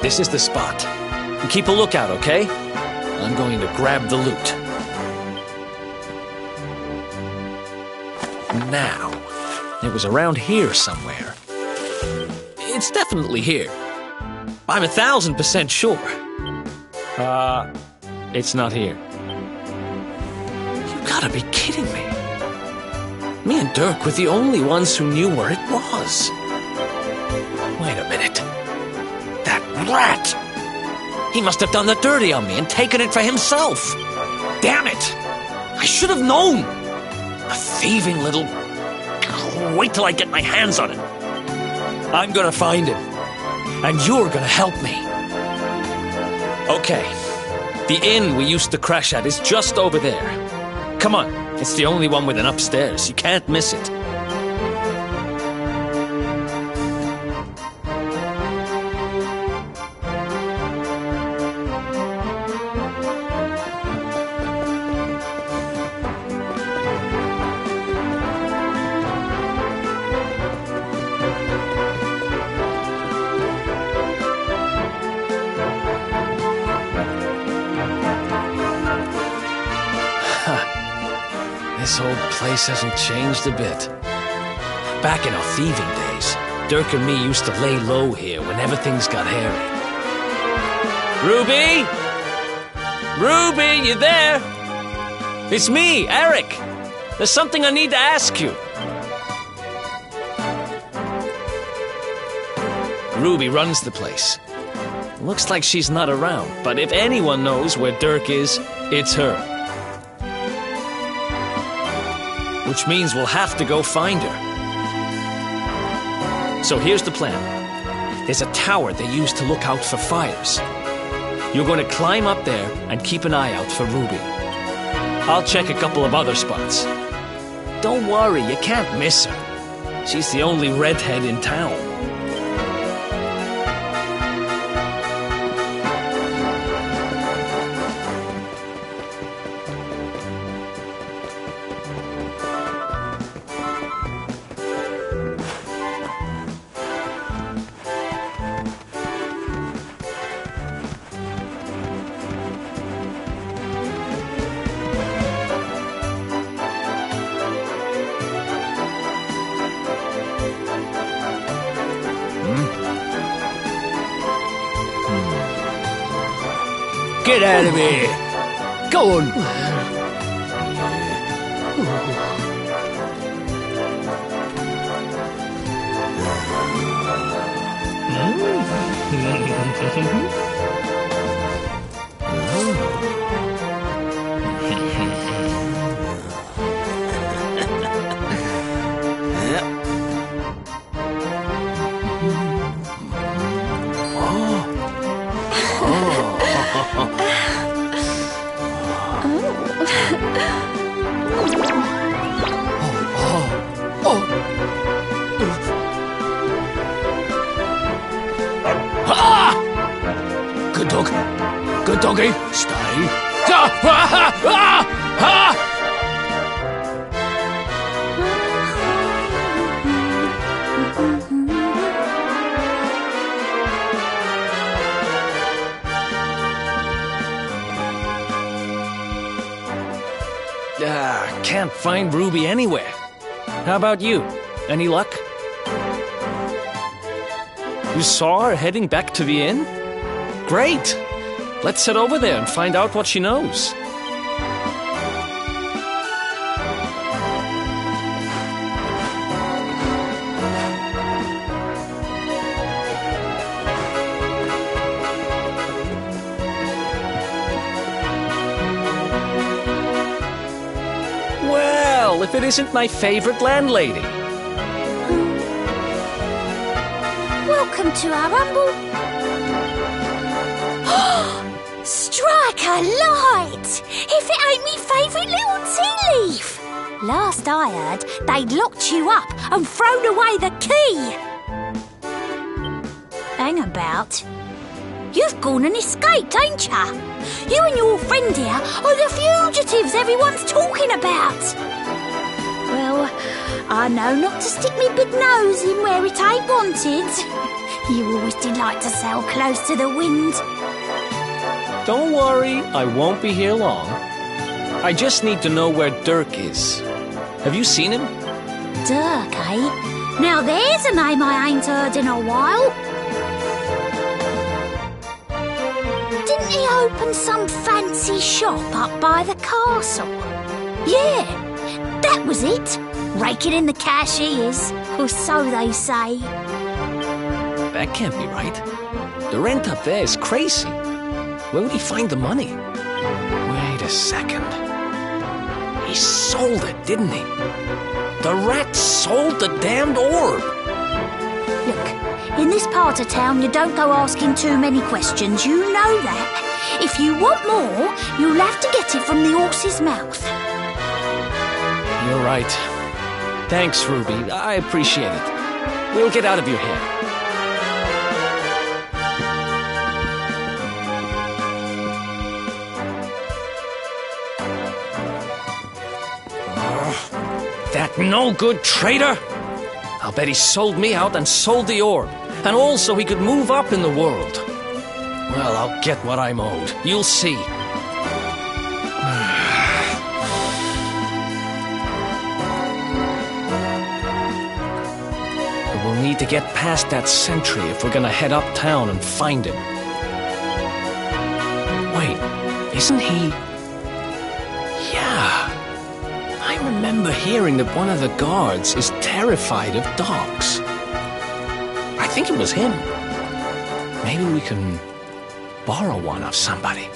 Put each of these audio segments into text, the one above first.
This is the spot. Keep a lookout, okay? I'm going to grab the loot. Now, it was around here somewhere. It's definitely here. I'm 1,000% sure. It's not here. You gotta be kidding me. Me and Dirk were the only ones who knew where it was. Wait a minute. That rat! He must have done the dirty on me and taken it for himself. Damn it! I should have known! A thieving little... Wait till I get my hands on him. I'm gonna find him. And you're gonna help me. Okay. The inn we used to crash at is just over there. Come on. It's the only one with an upstairs. You can't miss it. This whole place hasn't changed a bit. Back in our thieving days, Dirk and me used to lay low here whenever things got hairy. Ruby? Ruby, you there? It's me, Eric. There's something I need to ask you. Ruby runs the place. Looks like she's not around, but if anyone knows where Dirk is, it's her. Which means we'll have to go find her. So here's the plan. There's a tower they use to look out for fires. You're going to climb up there and keep an eye out for Ruby. I'll check a couple of other spots. Don't worry, you can't miss her. She's the only redhead in town. Get out of here! Go on! Good dog. Good doggy. Stay. Can't find Ruby anywhere. How about you? Any luck? You saw her heading back to the inn? Great! Let's head over there and find out what she knows. Well, if it isn't my favorite landlady. Welcome to our humble... Strike a light! If it ain't me favourite little tea leaf! Last I heard, they'd locked you up and thrown away the key! Hang about. You've gone and escaped, ain't ya? You and your friend here are the fugitives everyone's talking about! Well, I know not to stick me big nose in where it ain't wanted. You always delight to sail close to the wind. Don't worry, I won't be here long. I just need to know where Dirk is. Have you seen him? Dirk, eh? Now there's a name I ain't heard in a while. Didn't he open some fancy shop up by the castle? Yeah, that was it. Raking in the cash he is, or so they say. That can't be right. The rent up there is crazy. Where would he find the money? Wait a second. He sold it, didn't he? The rat sold the damned orb. Look, in this part of town you don't go asking too many questions, you know that. If you want more, you'll have to get it from the horse's mouth. You're right. Thanks, Ruby. I appreciate it. We'll get out of your hair. That no-good traitor! I'll bet he sold me out and sold the orb, and also he could move up in the world. Well, I'll get what I'm owed. You'll see. But we'll need to get past that sentry if we're gonna head uptown and find him. Wait, isn't he... Yeah. I remember hearing that one of the guards is terrified of dogs. I think it was him. Maybe we can borrow one of somebody.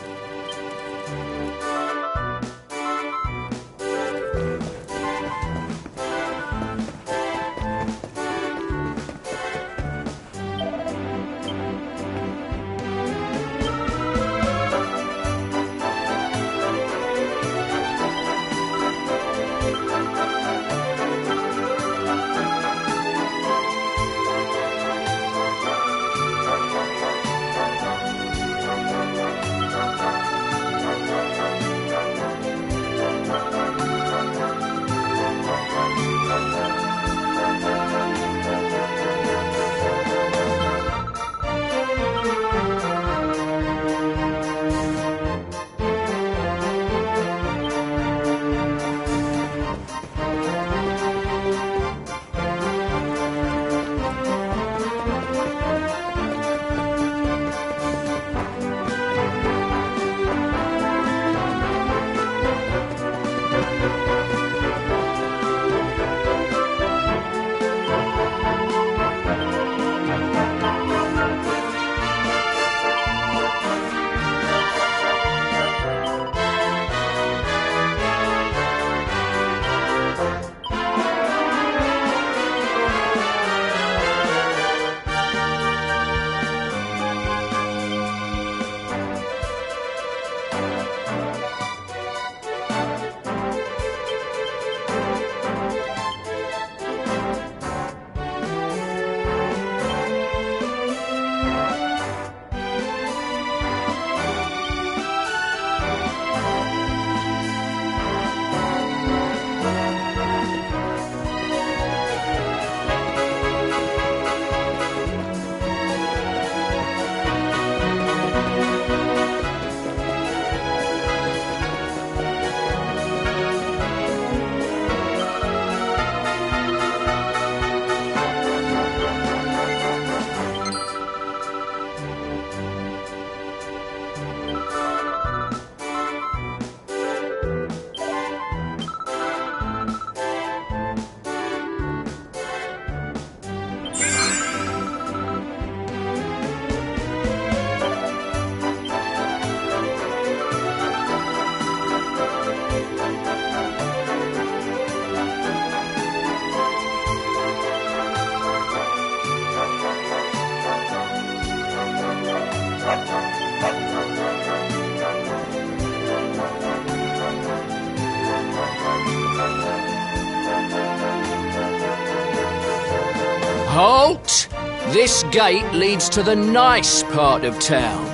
Halt! This gate leads to the nice part of town.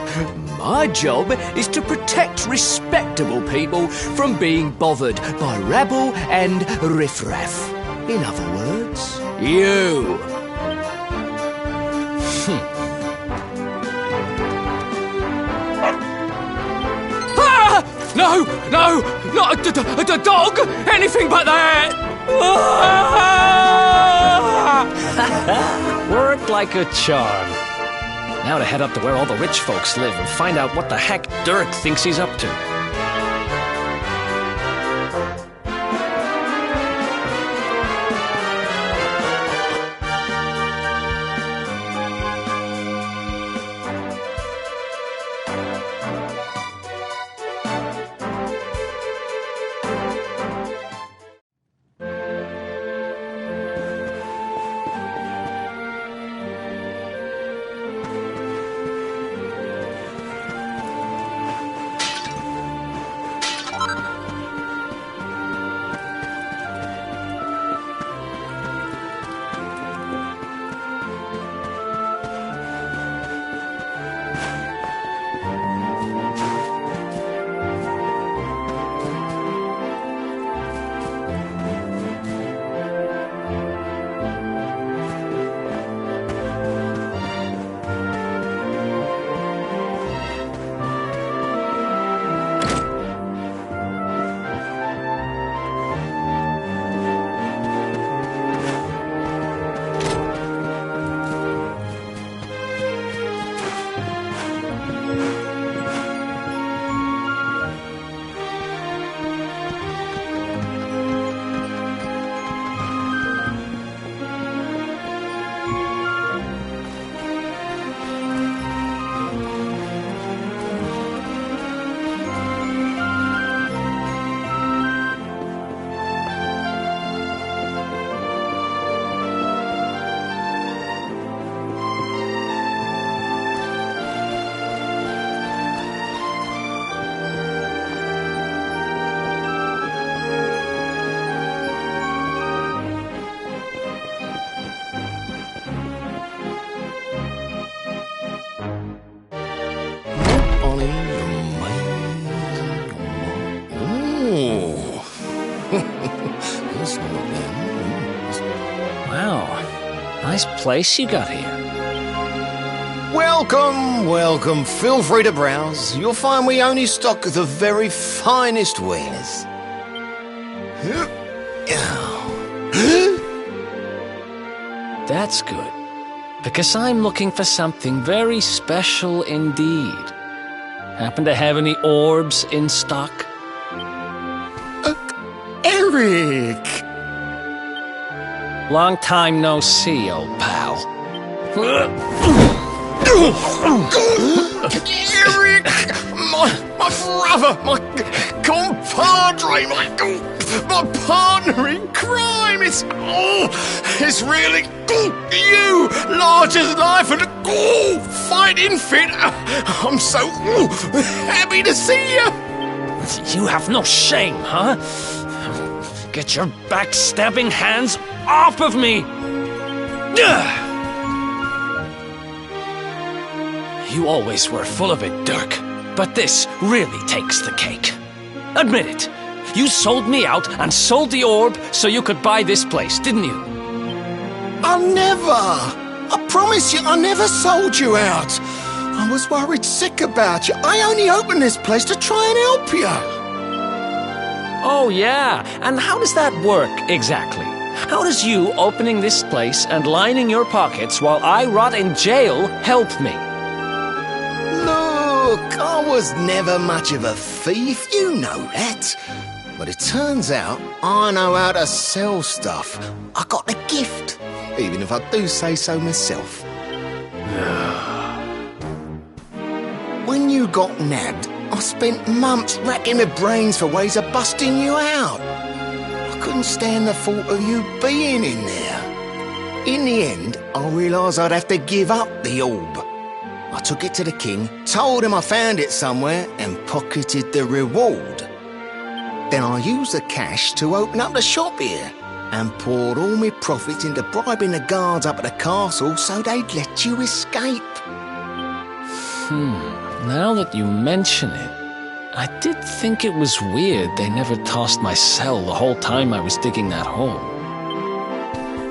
My job is to protect respectable people from being bothered by rabble and riffraff. In other words, you. Ah! No! No! Not a dog! Anything but that! Ah! Worked like a charm. Now to head up to where all the rich folks live and find out what the heck Dirk thinks he's up to. Wow, nice place you got here. Welcome, welcome. Feel free to browse. You'll find we only stock the very finest wares. That's good, because I'm looking for something very special indeed. Happen to have any orbs in stock? Eric! Long time no see, old pal. Eric! My brother, my compadre, my partner in crime! It's really you! Large as life and fighting fit! I'm so happy to see you! You have no shame, huh? Get your backstabbing hands off of me! You always were full of it, Dirk, but this really takes the cake. Admit it, you sold me out and sold the orb so you could buy this place, didn't you? I never! I promise you, I never sold you out. I was worried sick about you. I only opened this place to try and help you. Oh, yeah. And how does that work, exactly? How does you opening this place and lining your pockets while I rot in jail help me? Look, I was never much of a thief, you know that. But it turns out I know how to sell stuff. I got the gift, even if I do say so myself. When you got nabbed, I spent months racking my brains for ways of busting you out. I couldn't stand the thought of you being in there. In the end, I realised I'd have to give up the orb. I took it to the king, told him I found it somewhere, and pocketed the reward. Then I used the cash to open up the shop here, and poured all my profits into bribing the guards up at the castle so they'd let you escape. Now that you mention it, I did think it was weird they never tossed my cell the whole time I was digging that hole.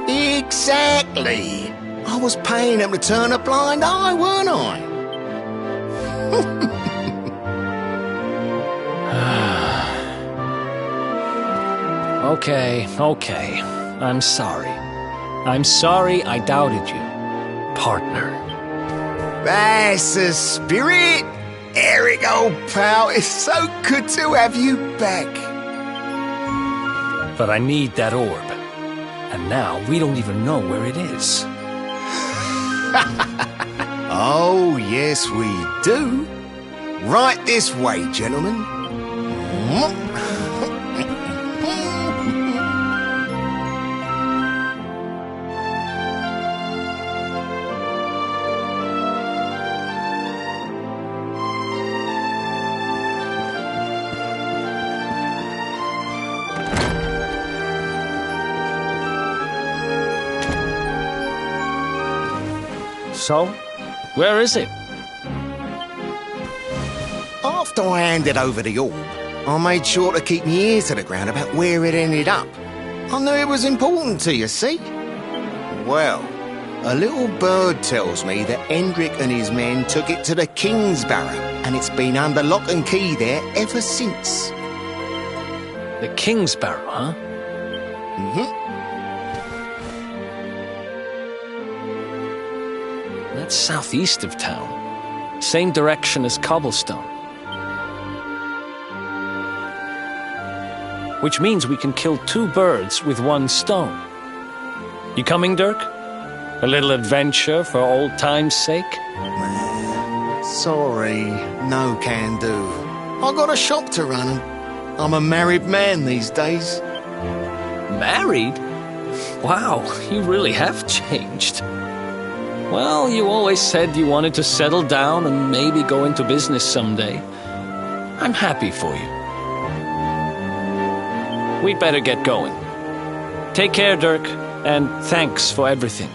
Exactly. I was paying them to turn a blind eye, weren't I? Okay. I'm sorry. I'm sorry I doubted you, partner. That's the spirit! Eric, old pal, it's so good to have you back. But I need that orb. And now we don't even know where it is. Oh, yes, we do. Right this way, gentlemen. So, where is it? After I handed over the orb, I made sure to keep my ears to the ground about where it ended up. I knew it was important to you, see? Well, a little bird tells me that Hendrik and his men took it to the Kingsbarrow, and it's been under lock and key there ever since. The Kingsbarrow, huh? Mm-hmm. That's southeast of town. Same direction as Cobblestone. Which means we can kill 2 birds with 1 stone. You coming, Dirk? A little adventure for old time's sake? Sorry, no can do. I got a shop to run and I'm a married man these days. Married? Wow, you really have changed. Well, you always said you wanted to settle down and maybe go into business someday. I'm happy for you. We'd better get going. Take care, Dirk, and thanks for everything.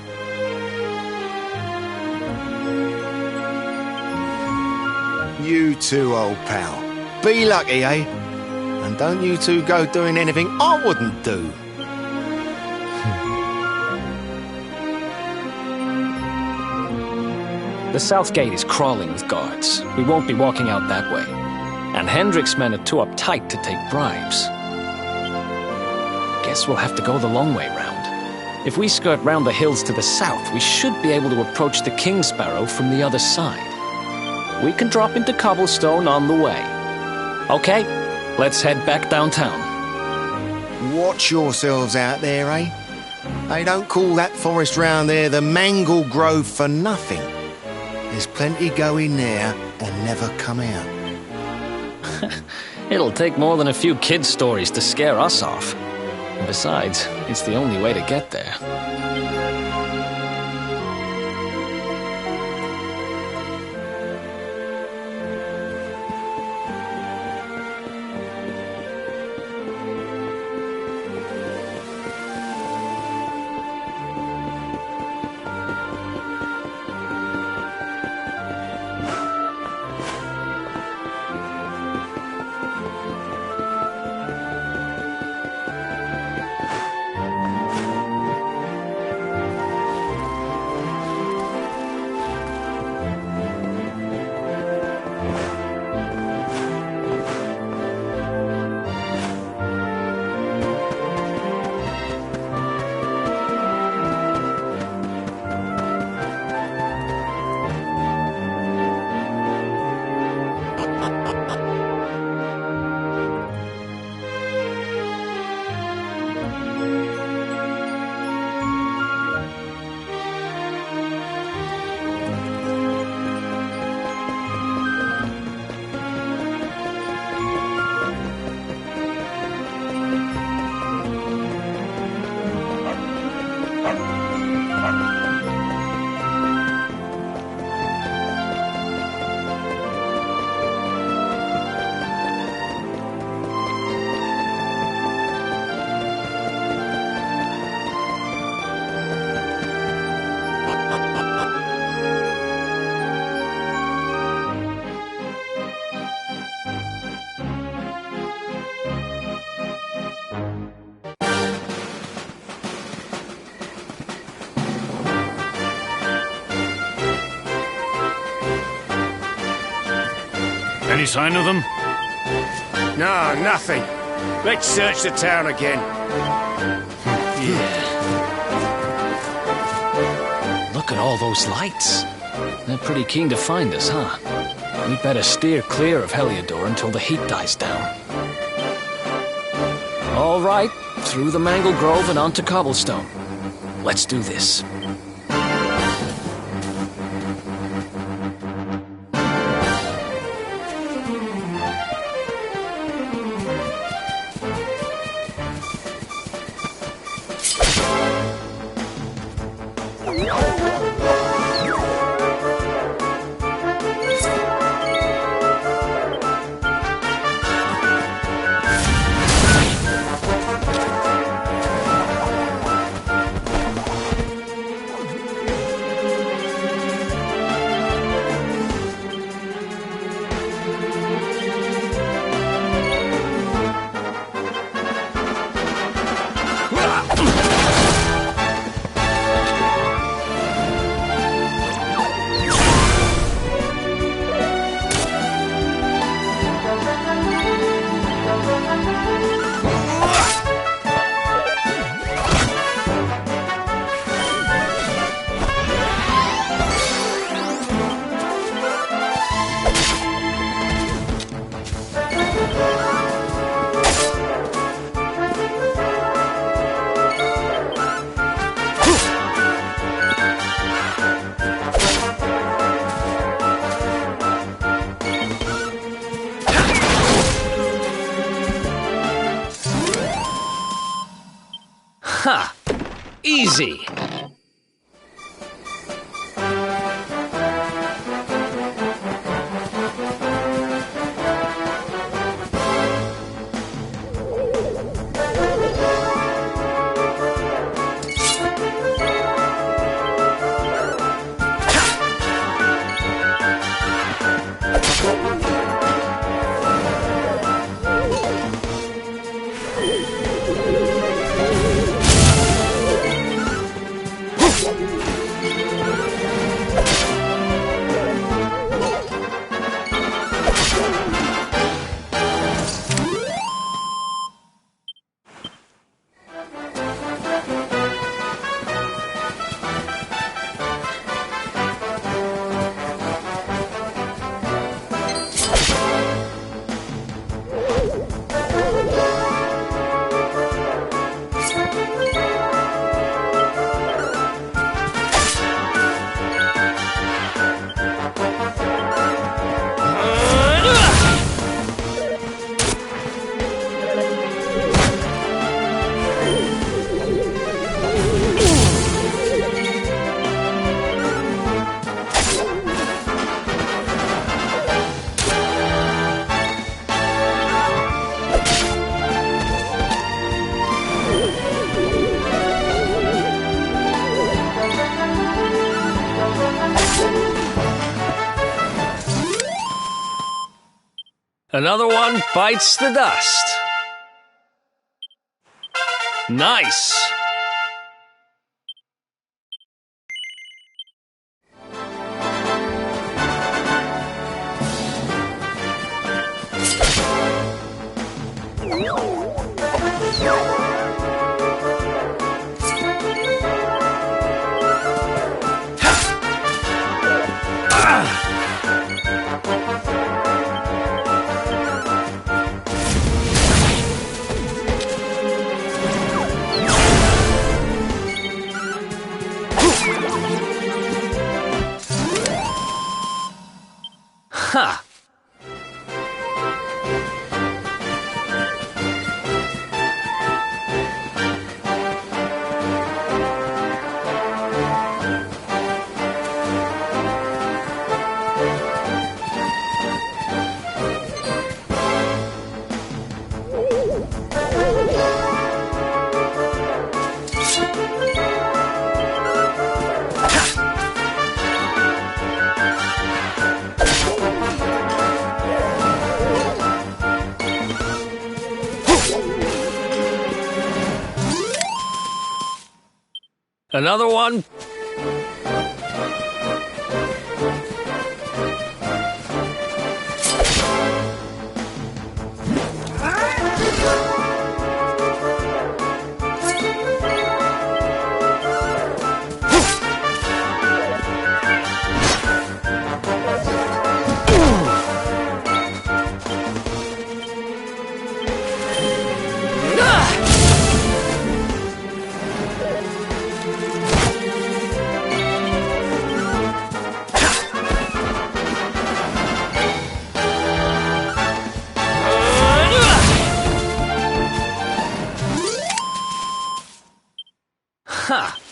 You too, old pal. Be lucky, eh? And don't you two go doing anything I wouldn't do. The south gate is crawling with guards. We won't be walking out that way. And Hendrik's men are too uptight to take bribes. Guess we'll have to go the long way round. If we skirt round the hills to the south, we should be able to approach the Kingsbarrow from the other side. We can drop into Cobblestone on the way. Okay, let's head back downtown. Watch yourselves out there, eh? They don't call that forest round there the Mangle Grove for nothing. There's plenty go in there and never come out. It'll take more than a few kid stories to scare us off. And besides, it's the only way to get there. Any sign of them? No, nothing. Let's search the town again. Look at all those lights. They're pretty keen to find us, huh? We better steer clear of Heliodor until the heat dies down. All right, through the Mangle Grove and onto Cobblestone. Let's do this. Ha! Easy! Another one bites the dust. Nice! Ha! Another one. Ha!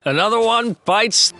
Another one bites.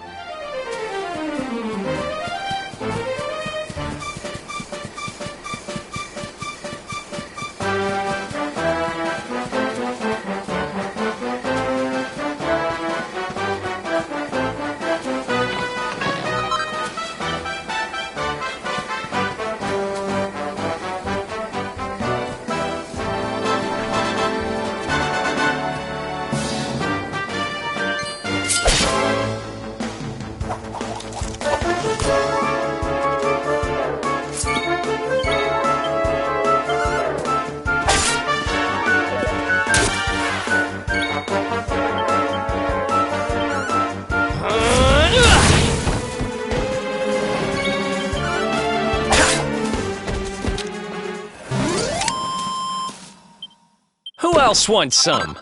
Who else wants some?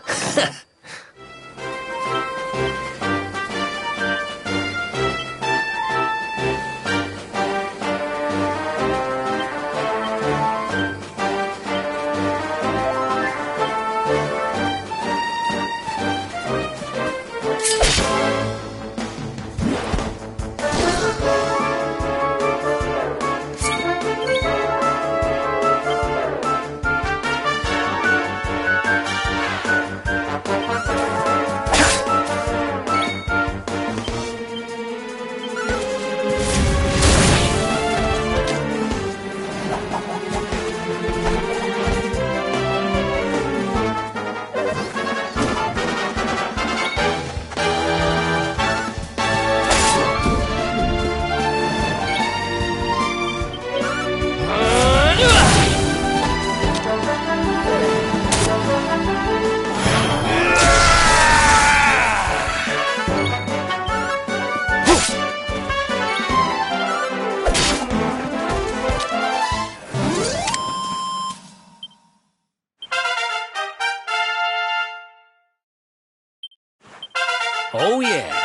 Oh, yeah.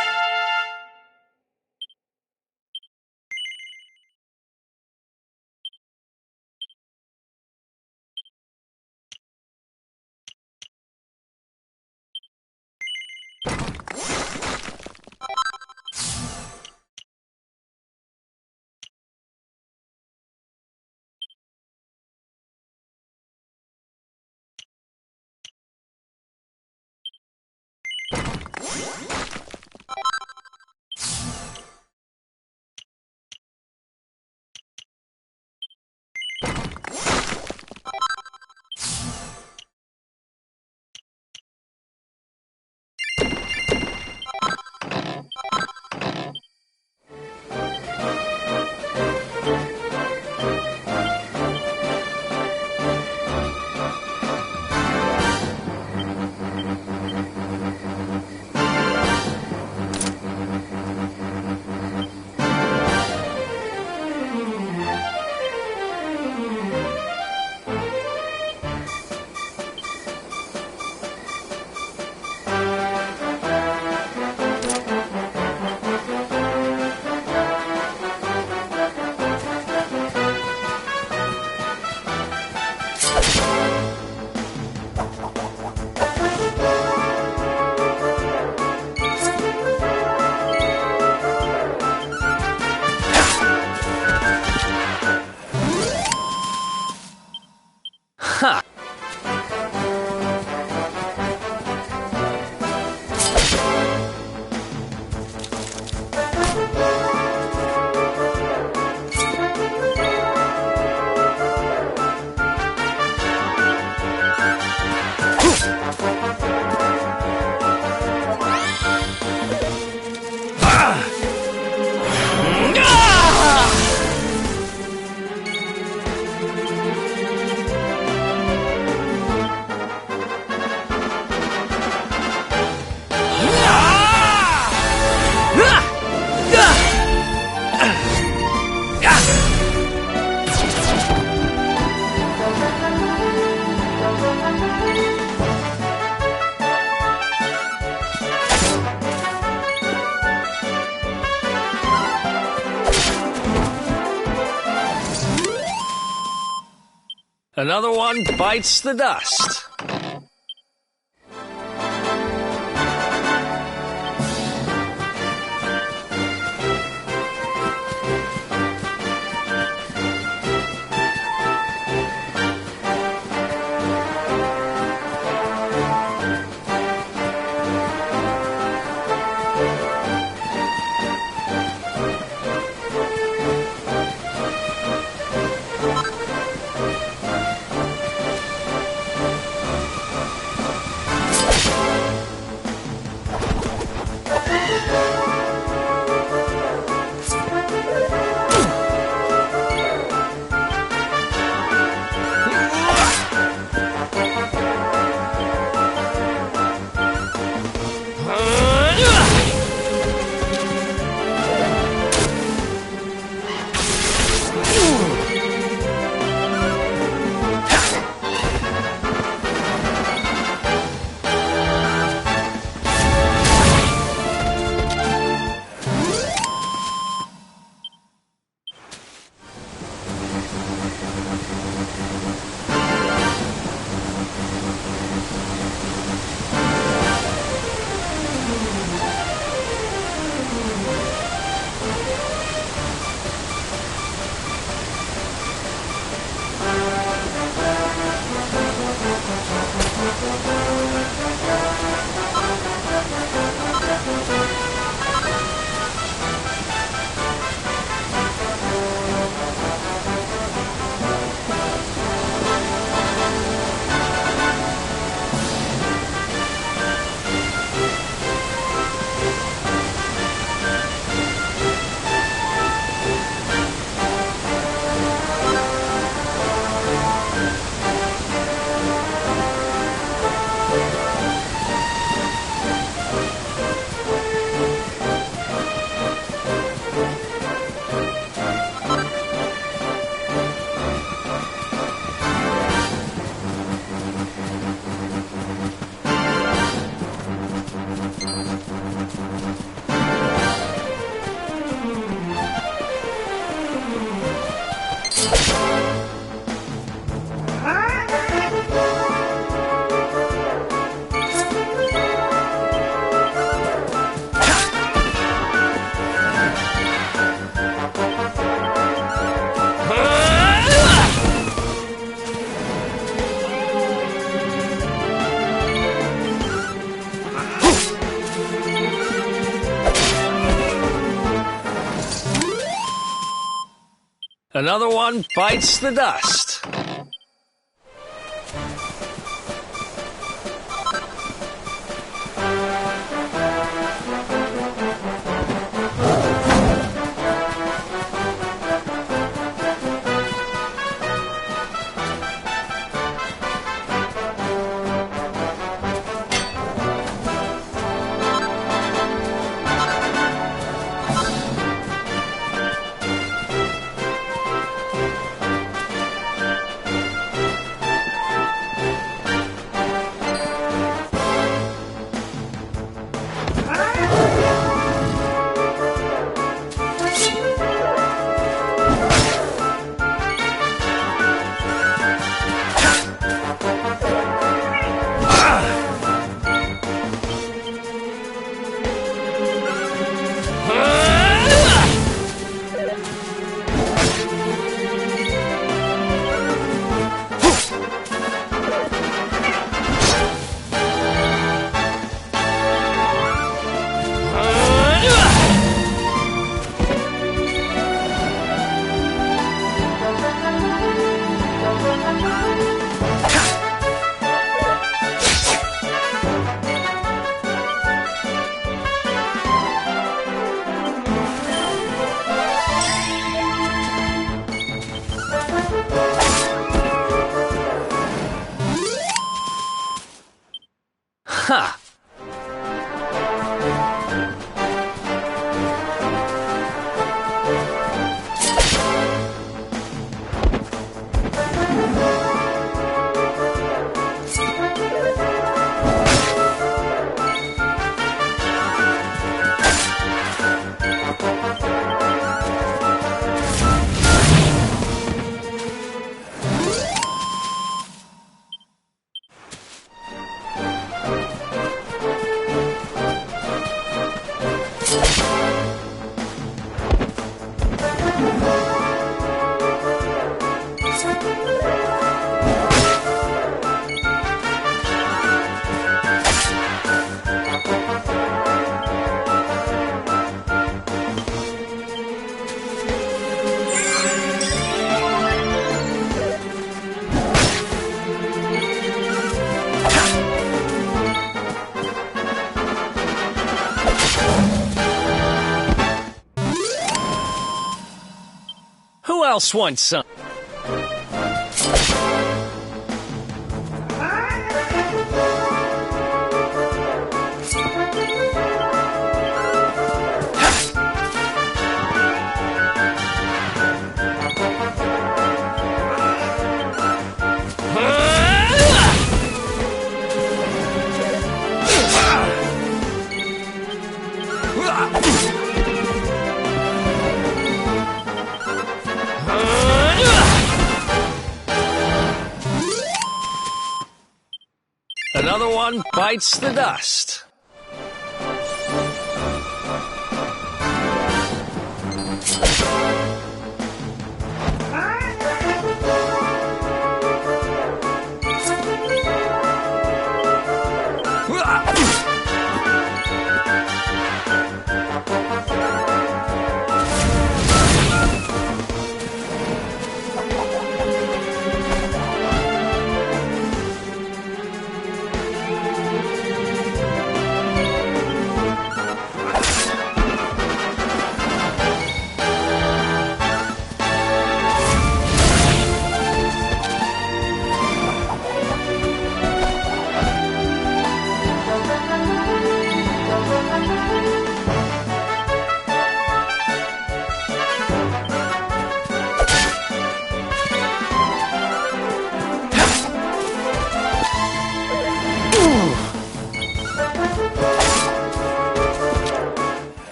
Another one bites the dust. Another one bites the dust. Ha! else wants some? Another one bites the dust.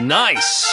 Nice!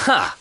Ha!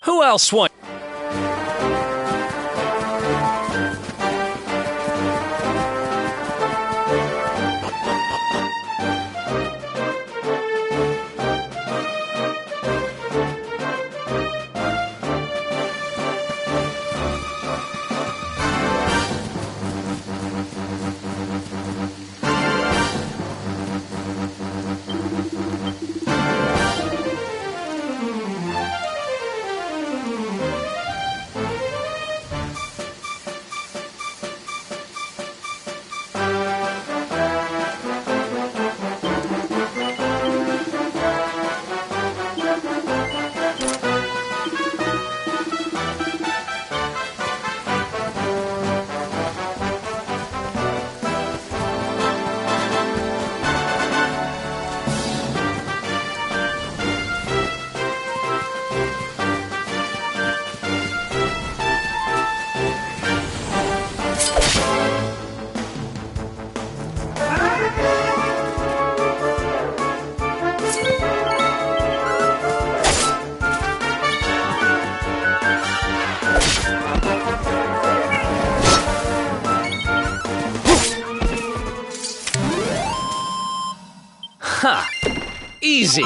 Who else wants? Easy.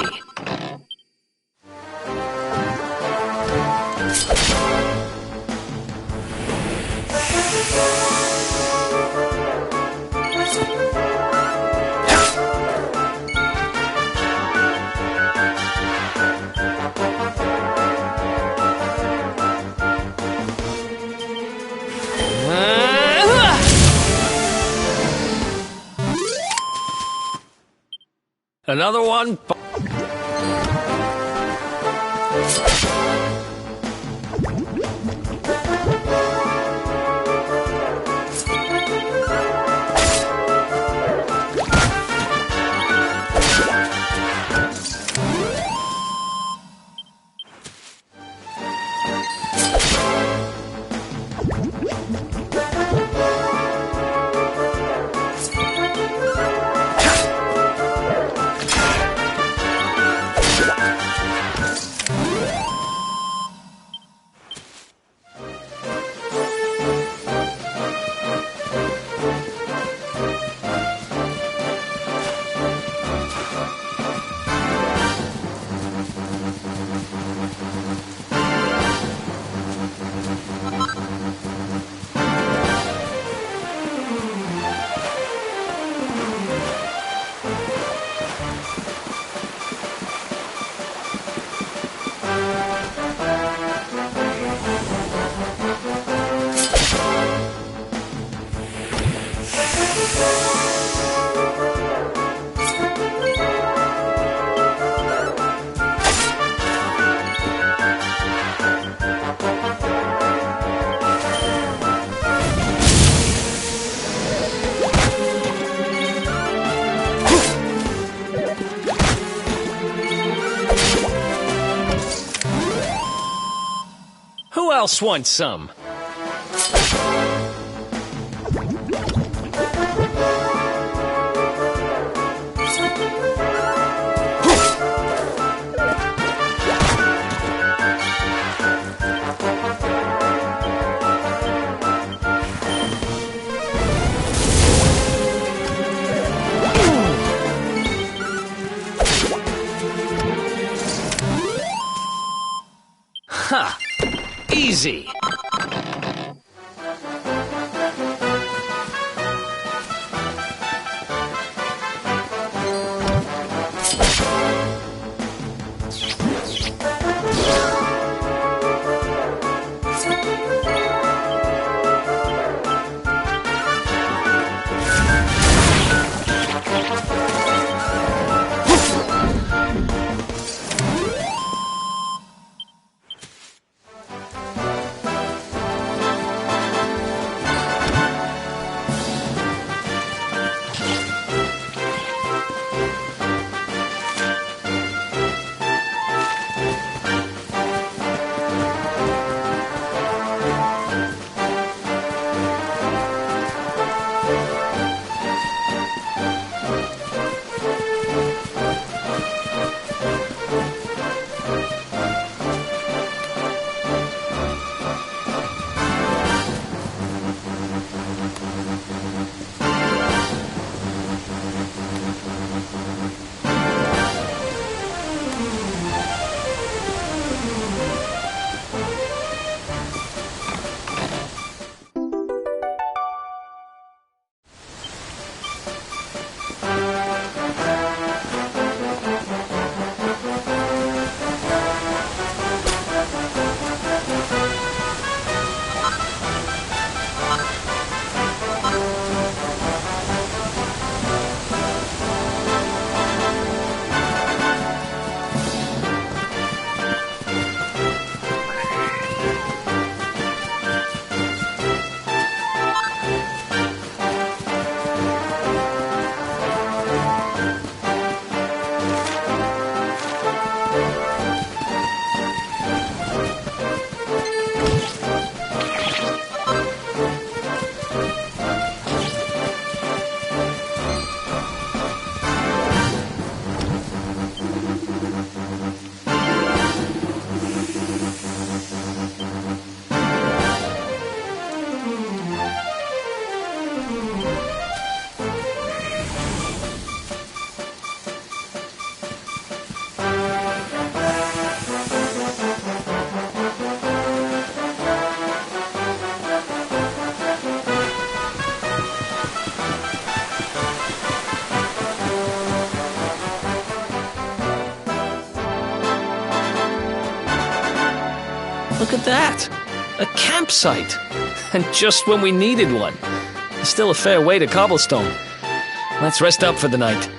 Another one. Who else wants some? Ha! Easy. Look at that! A campsite! And just when we needed one. Still a fair way to Cobblestone. Let's rest up for the night.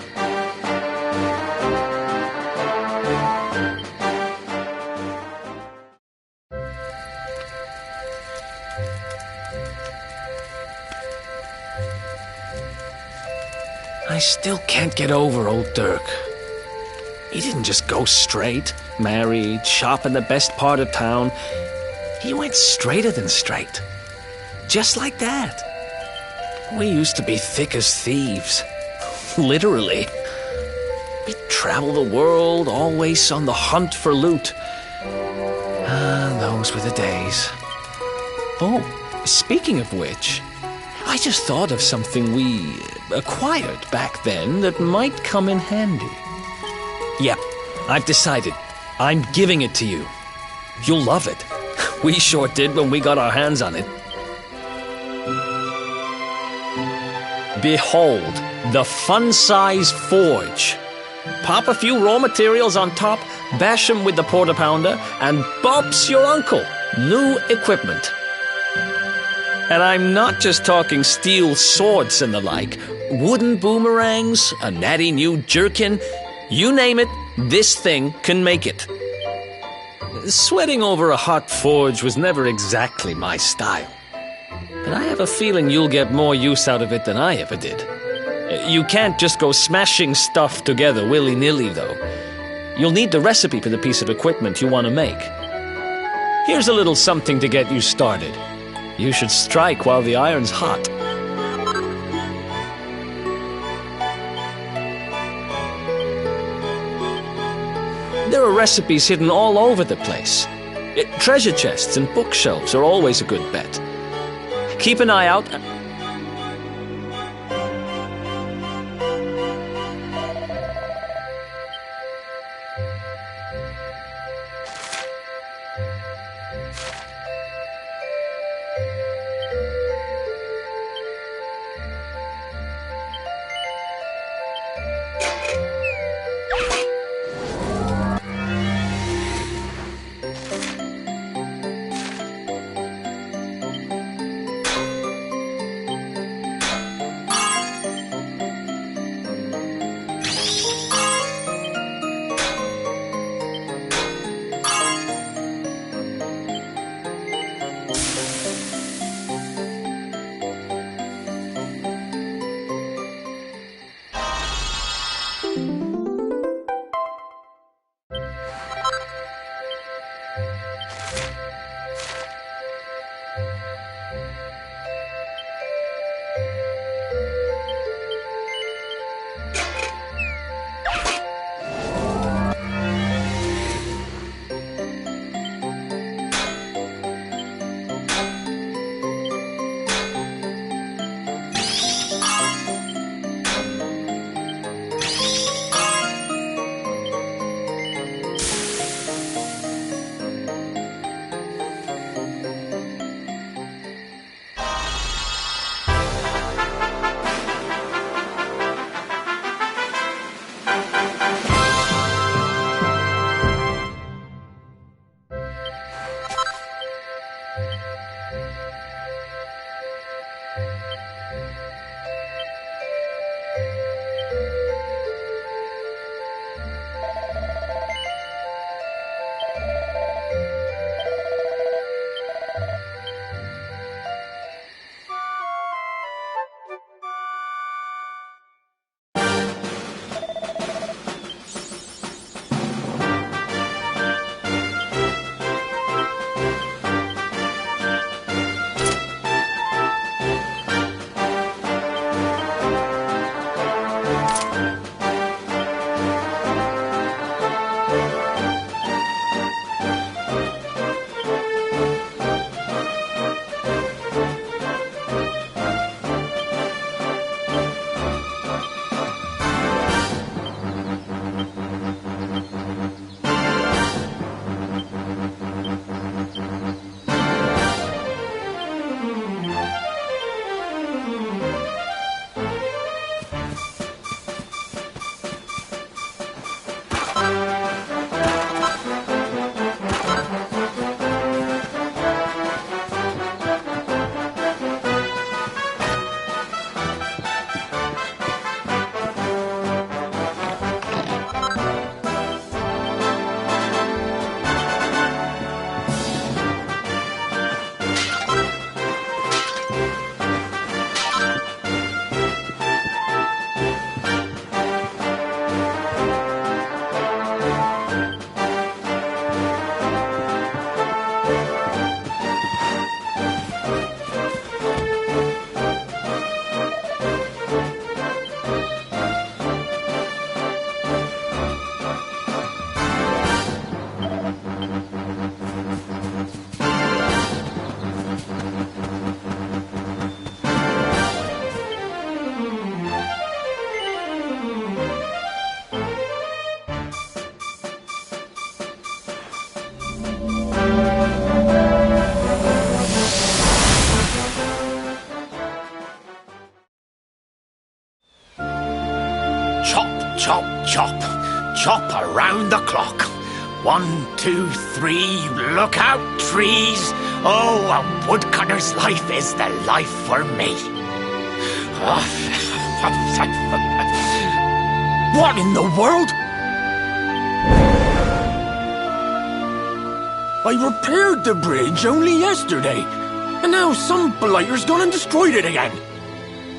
I still can't get over old Dirk. He didn't just go straight, married, shop in the best part of town. He went straighter than straight. Just like that. We used to be thick as thieves. Literally. We'd travel the world, always on the hunt for loot. Those were the days. Oh, speaking of which, I just thought of something we acquired back then that might come in handy. Yep, I've decided. I'm giving it to you. You'll love it. We sure did when we got our hands on it. Behold, the fun-size forge. Pop a few raw materials on top, bash 'em with the porta pounder, and bumps your uncle. New equipment. And I'm not just talking steel swords and the like. Wooden boomerangs, a natty new jerkin. You name it, this thing can make it. Sweating over a hot forge was never exactly my style. But I have a feeling you'll get more use out of it than I ever did. You can't just go smashing stuff together willy-nilly, though. You'll need the recipe for the piece of equipment you want to make. Here's a little something to get you started. You should strike while the iron's hot. There are recipes hidden all over the place. Treasure chests and bookshelves are always a good bet. Keep an eye out. top around the clock. 1, 2, 3, look out, trees. Oh, a woodcutter's life is the life for me. What in the world? I repaired the bridge only yesterday, and now some blighter's gone and destroyed it again.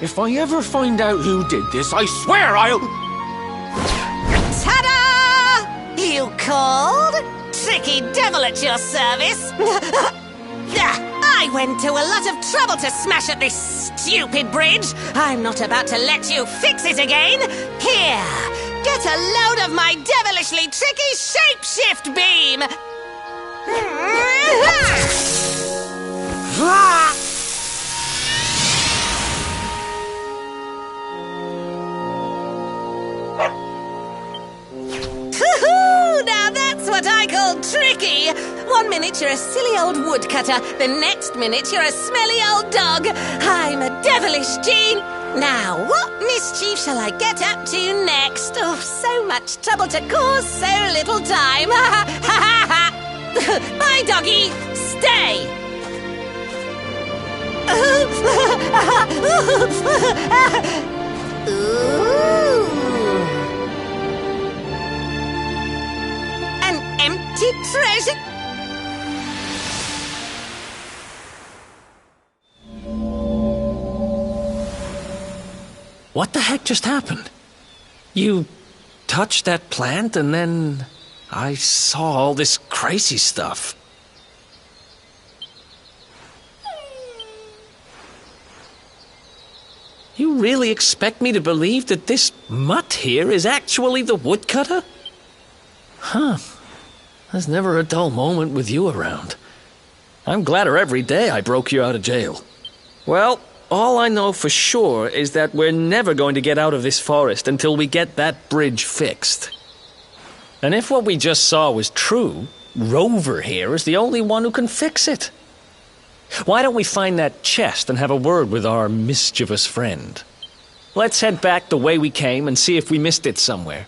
If I ever find out who did this, I swear I'll... Ta-da! You called? Tricky devil at your service. I went to a lot of trouble to smash up this stupid bridge. I'm not about to let you fix it again. Here, get a load of my devilishly tricky shapeshift beam. Now that's what I call tricky. 1 minute you're a silly old woodcutter, the next minute you're a smelly old dog. I'm a devilish gene. Now, what mischief shall I get up to next? Oh, so much trouble to cause so little time. Bye, doggy. Stay. Ooh. An empty treasure. What the heck just happened? You touched that plant and then I saw all this crazy stuff. You really expect me to believe that this mutt here is actually the woodcutter? Huh. There's never a dull moment with you around. I'm gladder every day I broke you out of jail. Well, all I know for sure is that we're never going to get out of this forest until we get that bridge fixed. And if what we just saw was true, Rover here is the only one who can fix it. Why don't we find that chest and have a word with our mischievous friend? Let's head back the way we came and see if we missed it somewhere.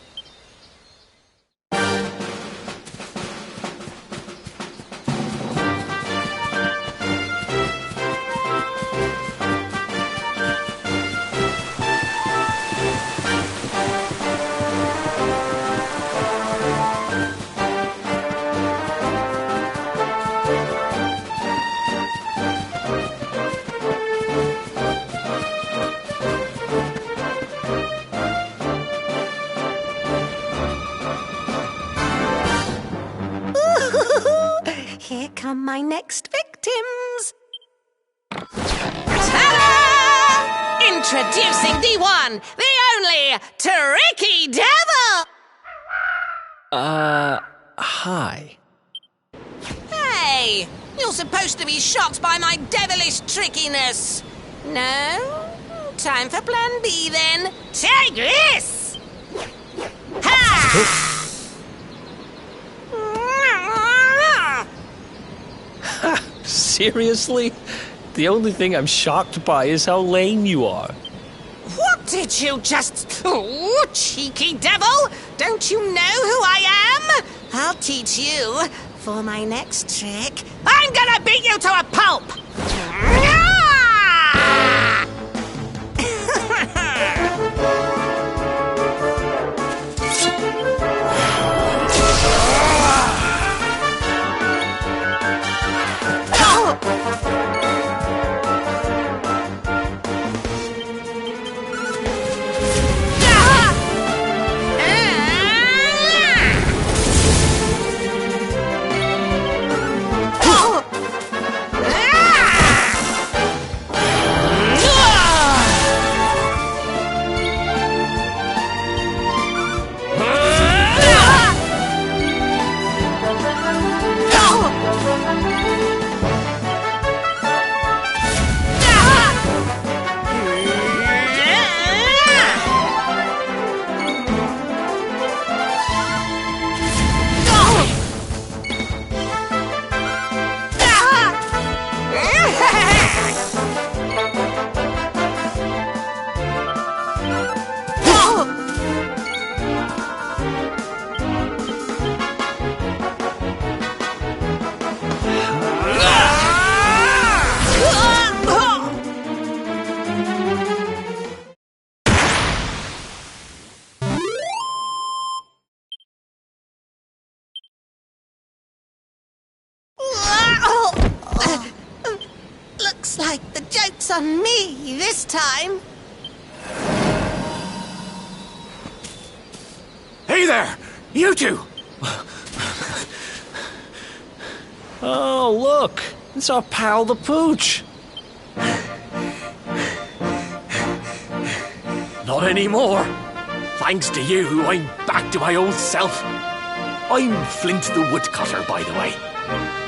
Here come my next victims. Ta-da! Introducing the one, the only, Tricky Devil! Hi. Hey, you're supposed to be shocked by my devilish trickiness. No? Time for plan B then. Take this! Ha! Seriously? The only thing I'm shocked by is how lame you are. What did you just... Oh, cheeky devil! Don't you know who I am? I'll teach you. For my next trick, I'm gonna beat you to a pulp! like the joke's on me this time. Hey there! You two! Oh, look! It's our pal the Pooch! Not anymore. Thanks to you, I'm back to my old self. I'm Flint the Woodcutter, by the way.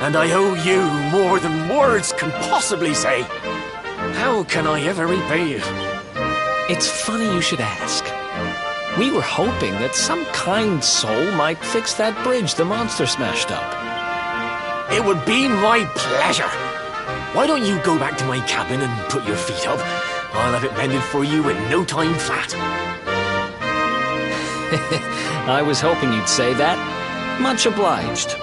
And I owe you more than words can possibly say. How can I ever repay you? It's funny you should ask. We were hoping that some kind soul might fix that bridge the monster smashed up. It would be my pleasure. Why don't you go back to my cabin and put your feet up? I'll have it mended for you in no time flat. I was hoping you'd say that. Much obliged.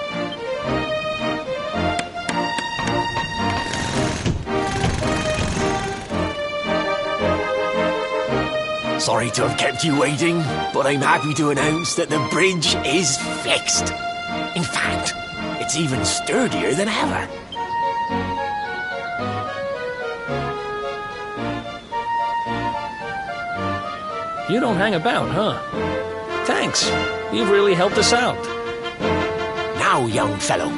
Sorry to have kept you waiting, but I'm happy to announce that the bridge is fixed. In fact, it's even sturdier than ever. You don't hang about, huh? Thanks. You've really helped us out. Now, young fellow,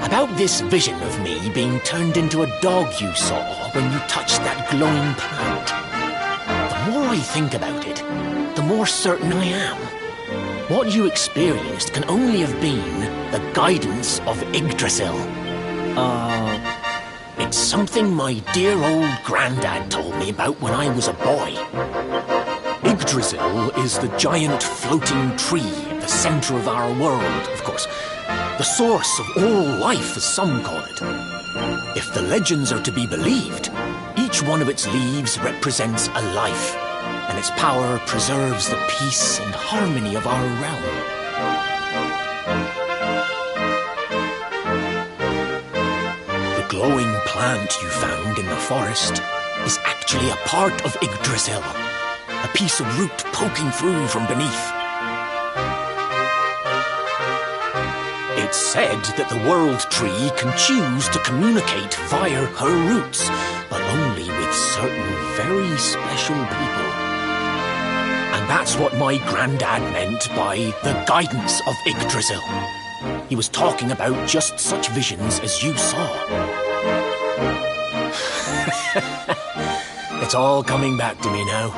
about this vision of me being turned into a dog you saw when you touched that glowing plant. The more I think about it, the more certain I am. What you experienced can only have been the guidance of Yggdrasil. It's something my dear old granddad told me about when I was a boy. Yggdrasil is the giant floating tree at the center of our world, of course. The source of all life, as some call it. If the legends are to be believed, each one of its leaves represents a life, and its power preserves the peace and harmony of our realm. The glowing plant you found in the forest is actually a part of Yggdrasil, a piece of root poking through from beneath. It's said that the World Tree can choose to communicate via her roots, but only with certain very special people. And that's what my granddad meant by the guidance of Yggdrasil. He was talking about just such visions as you saw. It's all coming back to me now.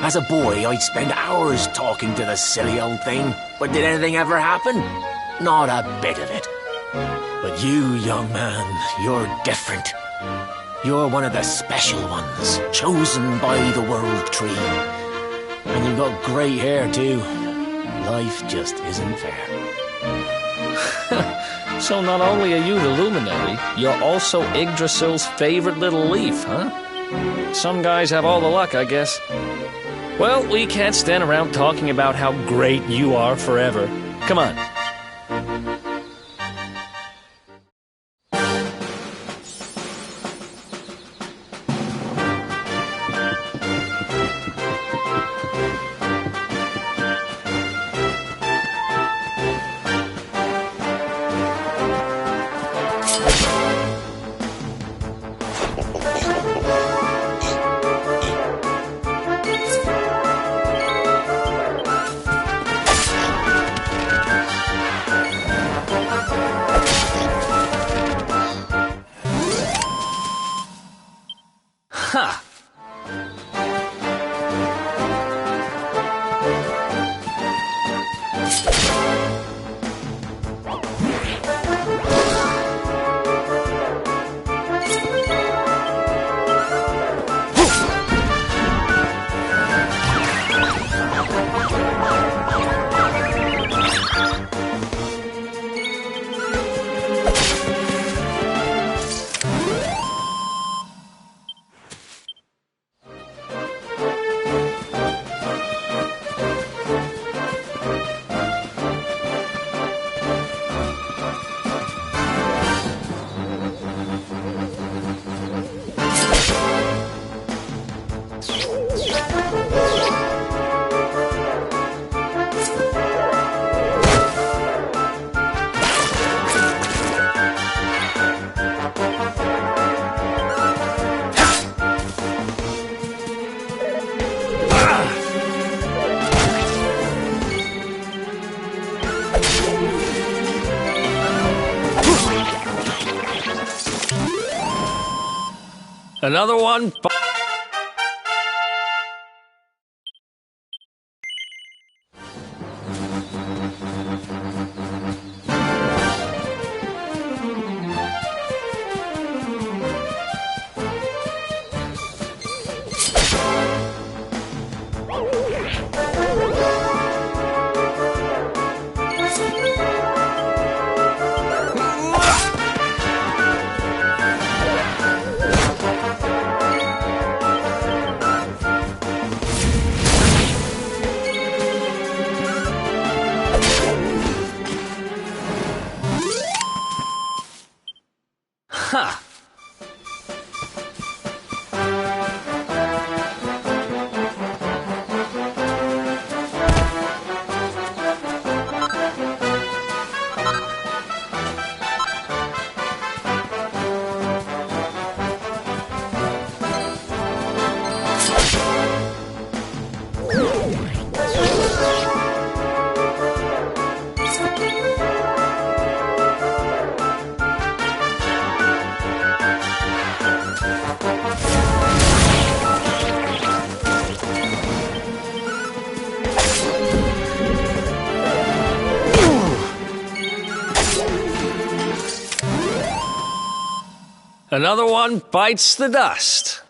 As a boy, I'd spend hours talking to the silly old thing, but did anything ever happen? Not a bit of it. But you, young man, you're different. You're one of the special ones, chosen by the World Tree. And you've got great hair, too. Life just isn't fair. So not only are you the luminary, you're also Yggdrasil's favorite little leaf, huh? Some guys have all the luck, I guess. Well, we can't stand around talking about how great you are forever. Come on. Another one. Huh. Another one bites the dust.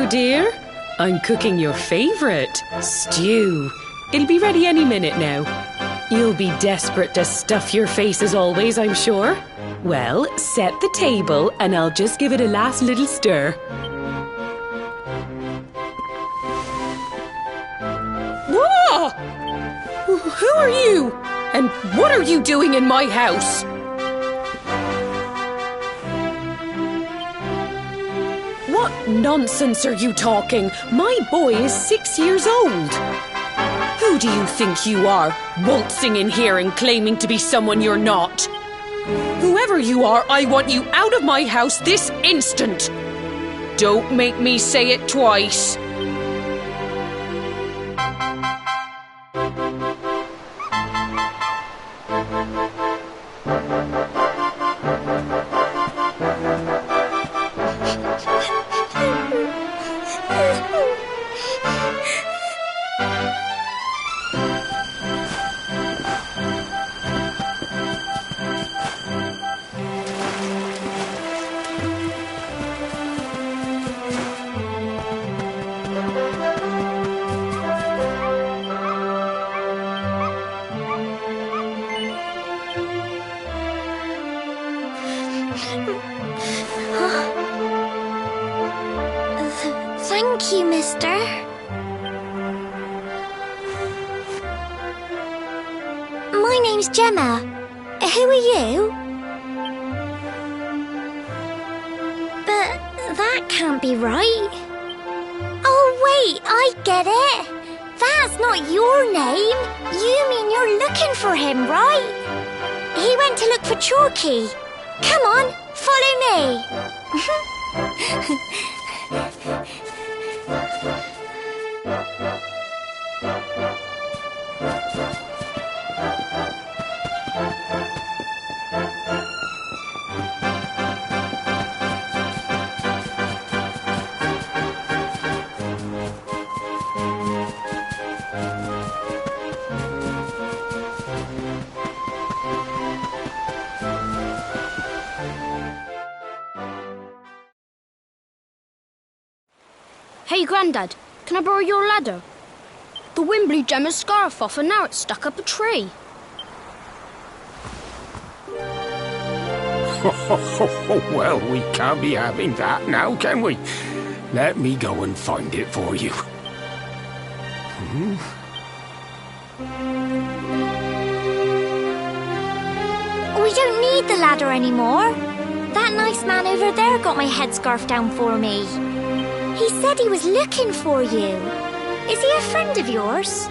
Hello, dear. I'm cooking your favourite, stew. It'll be ready any minute now. You'll be desperate to stuff your face as always, I'm sure. Well, set the table and I'll just give it a last little stir. Whoa! Who are you? And what are you doing in my house? What nonsense are you talking? My boy is 6 years old. Who do you think you are, waltzing in here and claiming to be someone you're not? Whoever you are, I want you out of my house this instant. Don't make me say it twice. Thank you, mister. My name's Gemma. Who are you? But that can't be right. Oh, wait, I get it. That's not your name. You mean you're looking for him, right? He went to look for Chalky. Come on, follow me. Hey, Grandad, can I borrow your ladder? The wind blew Gemma's scarf off and now it's stuck up a tree. Well, we can't be having that now, can we? Let me go and find it for you. We don't need the ladder anymore. That nice man over there got my headscarf down for me. He said he was looking for you. Is he a friend of yours?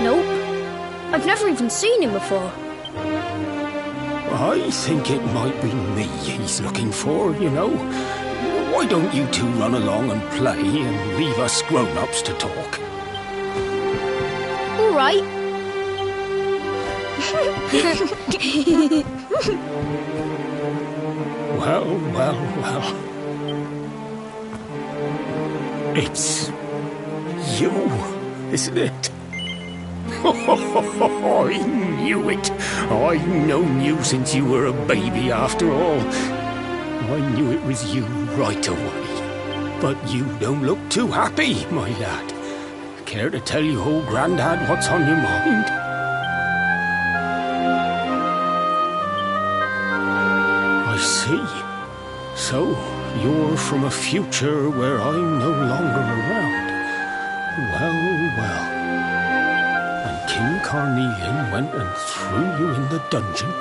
Nope. I've never even seen him before. I think it might be me he's looking for, you know. Why don't you two run along and play and leave us grown-ups to talk? All right. Well. It's you, isn't it? I knew it. I've known you since you were a baby, after all. I knew it was you right away. But you don't look too happy, my lad. Care to tell your old Grandad what's on your mind? I see. So, you're from a future where I'm no longer around. Well. And King Carnelian went and threw you in the dungeon.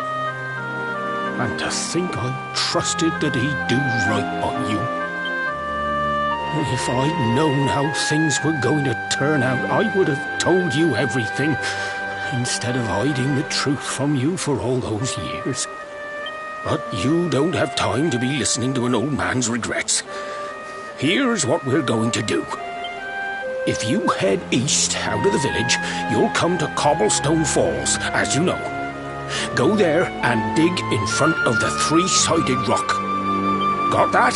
And to think I trusted that he'd do right by you. If I'd known how things were going to turn out, I would have told you everything, instead of hiding the truth from you for all those years. But you don't have time to be listening to an old man's regrets. Here's what we're going to do. If you head east out of the village, you'll come to Cobblestone Falls, as you know. Go there and dig in front of the three-sided rock. Got that?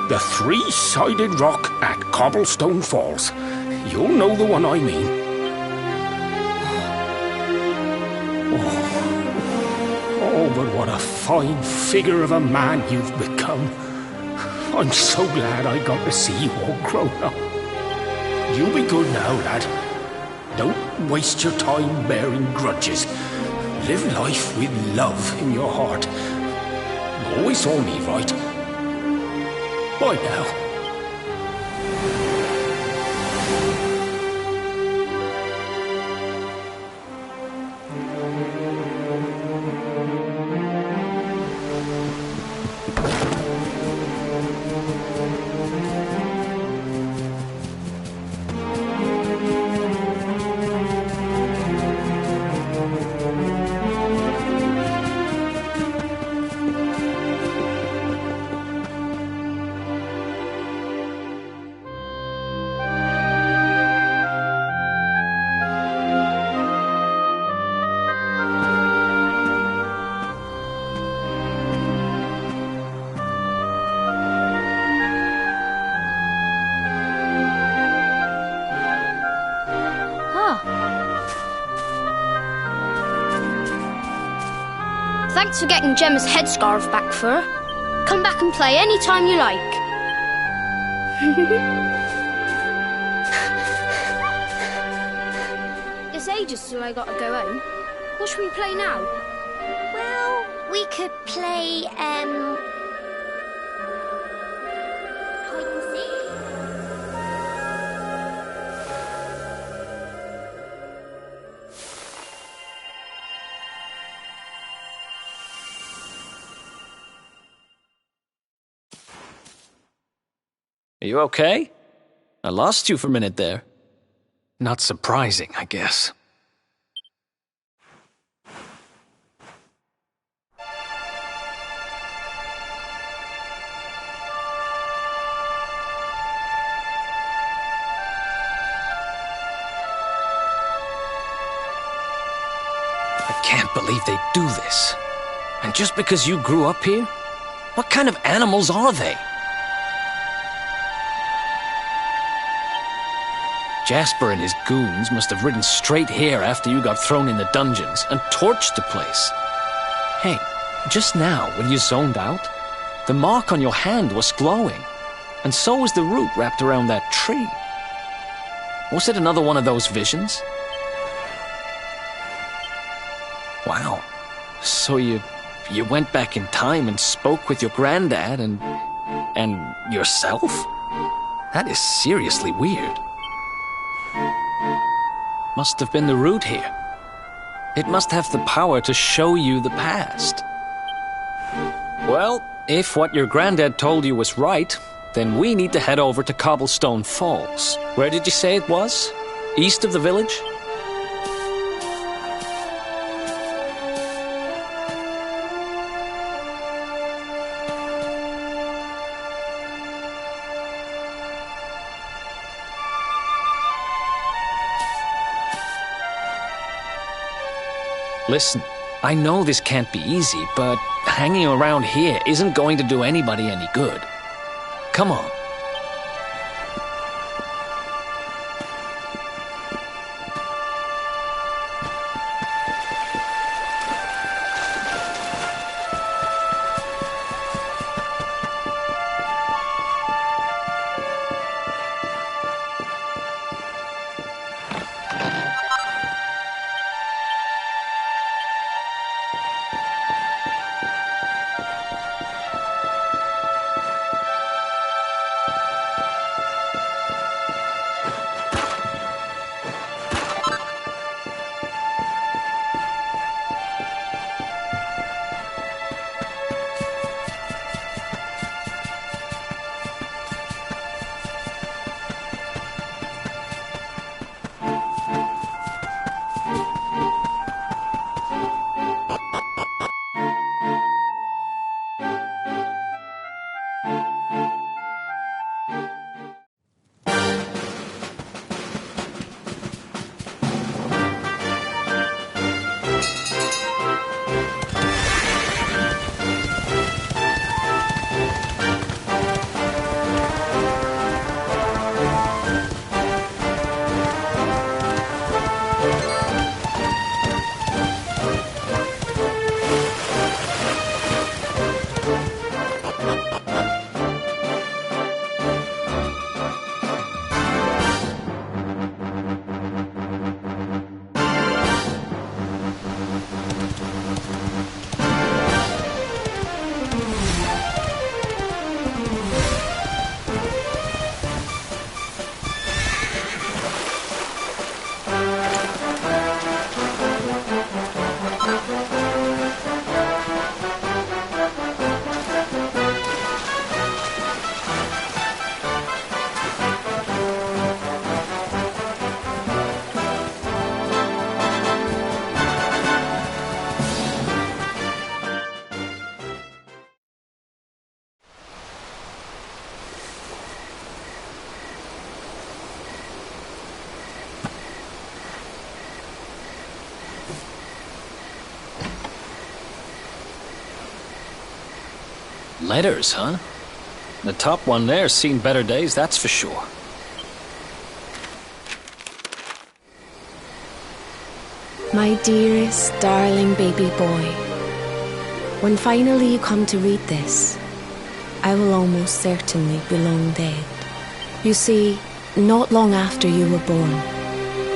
The three-sided rock at Cobblestone Falls. You'll know the one I mean. Oh, but what a fine figure of a man you've become. I'm so glad I got to see you all grown up. You be good now, lad. Don't waste your time bearing grudges. Live life with love in your heart. Always saw me right. Bye now. Thanks for getting Gemma's headscarf back for her. Come back and play any time you like. It's ages till I gotta go home. What should we play now? Well, we could play, hide and seek. Are you okay? I lost you for a minute there. Not surprising, I guess. I can't believe they do this. And just because you grew up here? What kind of animals are they? Jasper and his goons must have ridden straight here after you got thrown in the dungeons and torched the place. Hey, just now, when you zoned out, the mark on your hand was glowing, and so was the root wrapped around that tree. Was it another one of those visions? Wow. So you went back in time and spoke with your granddad and yourself? That is seriously weird. Must have been the root here. It must have the power to show you the past. Well, if what your granddad told you was right, then we need to head over to Cobblestone Falls. Where did you say it was? East of the village? Listen, I know this can't be easy, but hanging around here isn't going to do anybody any good. Come on. Letters, huh? The top one there's seen better days, that's for sure. My dearest, darling baby boy, when finally you come to read this, I will almost certainly be long dead. You see, not long after you were born,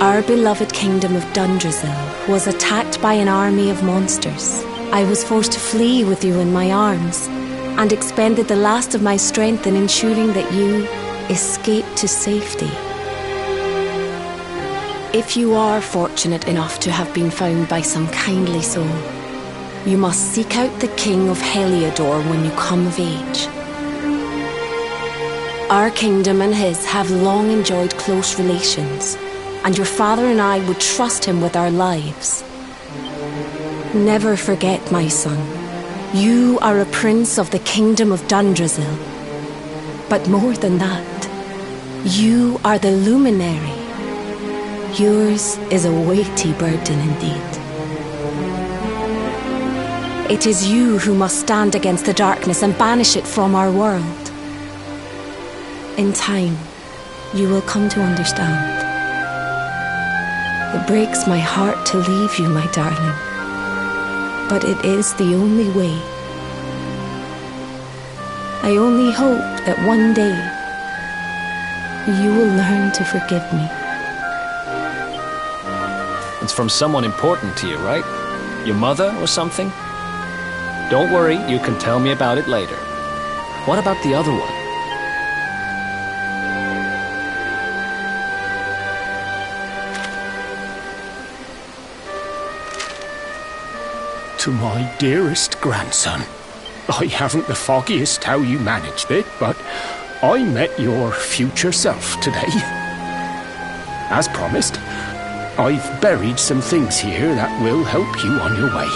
our beloved kingdom of Dundrasil was attacked by an army of monsters. I was forced to flee with you in my arms, and expended the last of my strength in ensuring that you escaped to safety. If you are fortunate enough to have been found by some kindly soul, you must seek out the King of Heliodor when you come of age. Our kingdom and his have long enjoyed close relations, and your father and I would trust him with our lives. Never forget, my son, you are a prince of the kingdom of Dundrasil. But more than that, you are the luminary. Yours is a weighty burden indeed. It is you who must stand against the darkness and banish it from our world. In time, you will come to understand. It breaks my heart to leave you, my darling, but it is the only way. I only hope that one day you will learn to forgive me. It's from someone important to you, right? Your mother or something? Don't worry, you can tell me about it later. What about the other one? To my dearest grandson, I haven't the foggiest how you managed it, but I met your future self today. As promised, I've buried some things here that will help you on your way.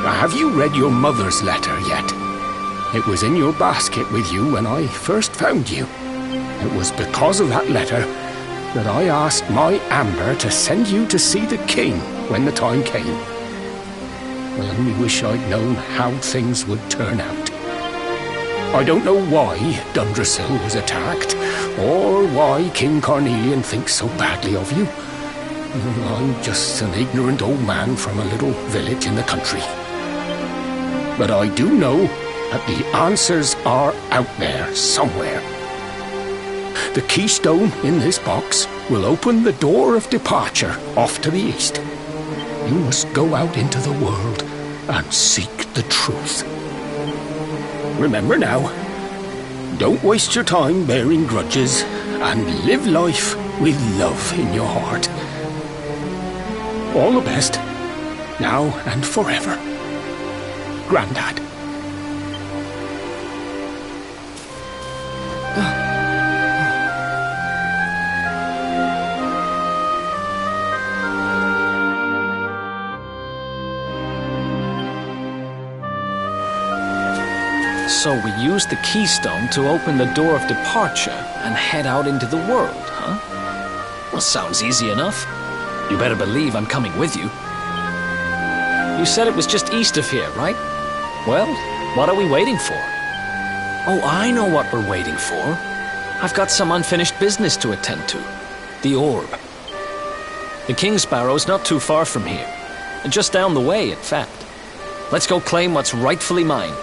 Have you read your mother's letter yet? It was in your basket with you when I first found you. It was because of that letter that I asked my Amber to send you to see the king when the time came. I only wish I'd known how things would turn out. I don't know why Dundrasil was attacked, or why King Carnelian thinks so badly of you. I'm just an ignorant old man from a little village in the country. But I do know that the answers are out there somewhere. The keystone in this box will open the door of departure off to the east. You must go out into the world and seek the truth. Remember now, don't waste your time bearing grudges, and live life with love in your heart. All the best, now and forever. Grandad. So we use the keystone to open the door of departure and head out into the world, huh? Well, sounds easy enough. You better believe I'm coming with you. You said it was just east of here, right? Well, what are we waiting for? Oh, I know what we're waiting for. I've got some unfinished business to attend to. The orb. The King Sparrow's not too far from here. Just down the way, in fact. Let's go claim what's rightfully mine.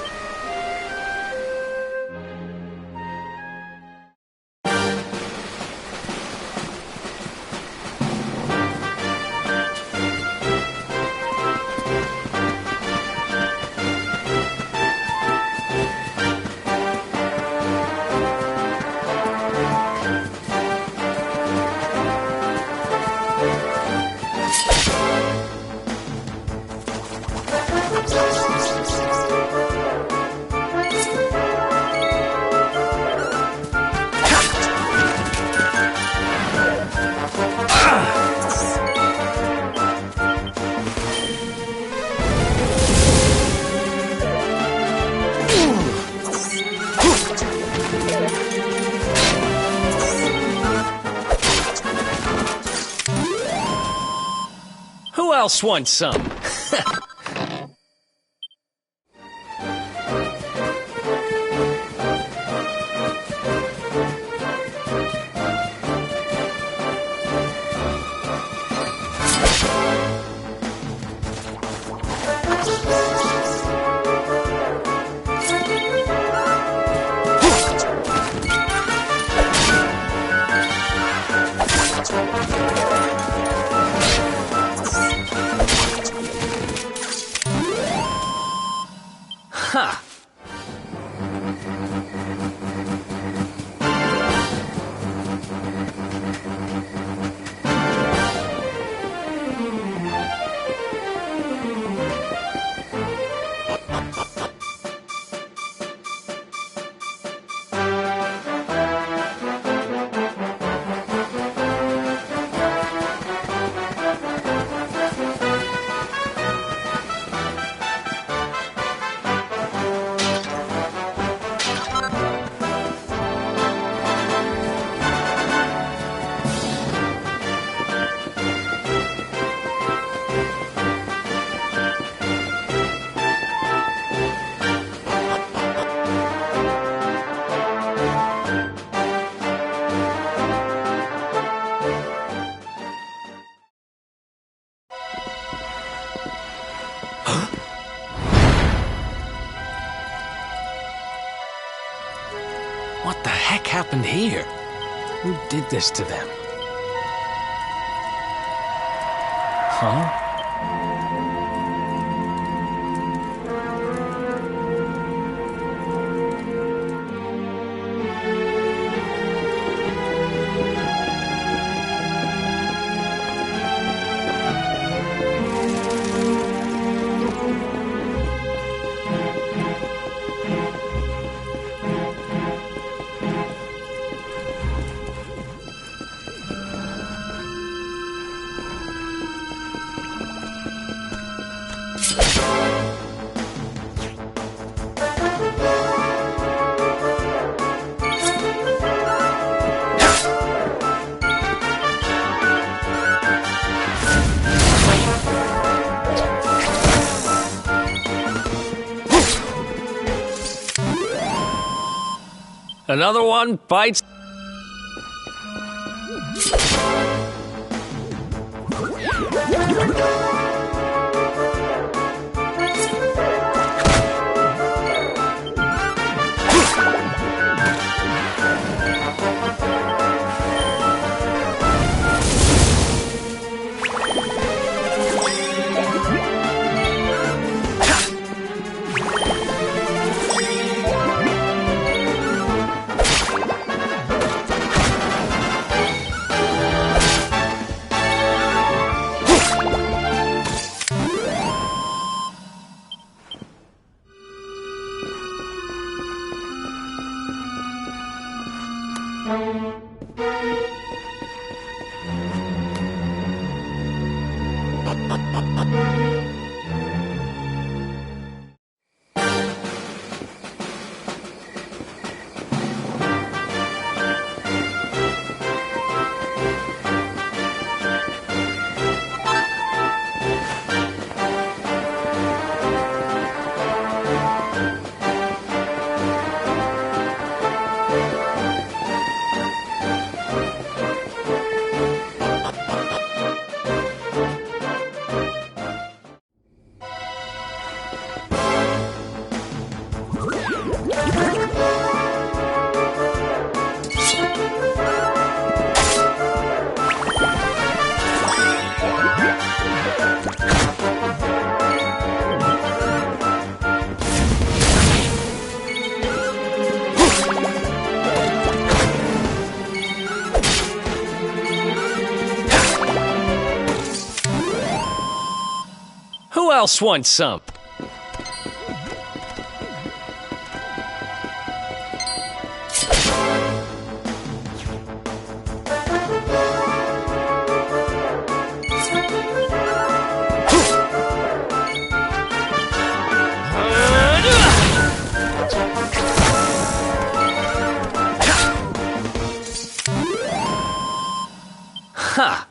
Who else wants some? What the heck happened here? Who did this to them? Huh? Another one bites. Who else wants some? Ha!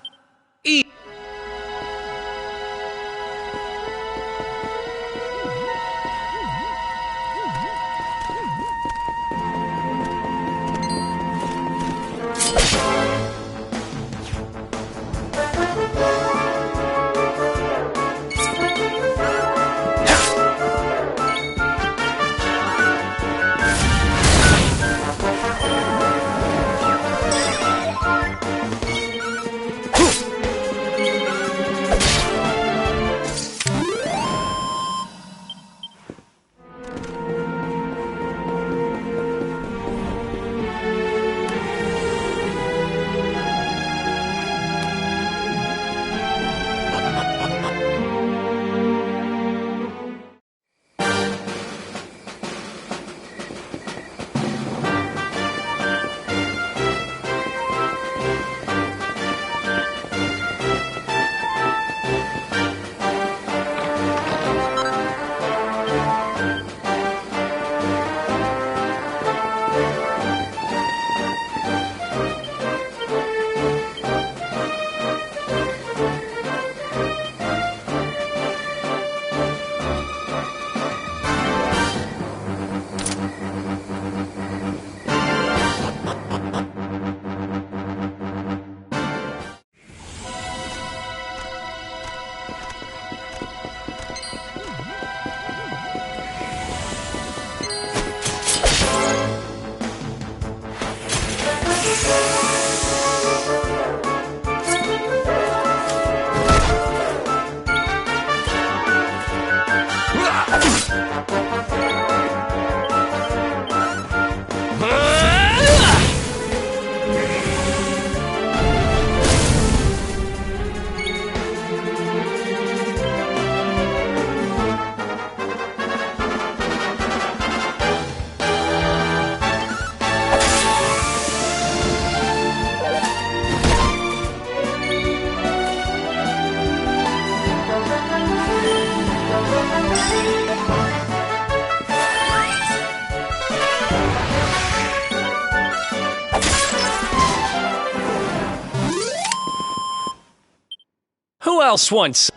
Who else wants?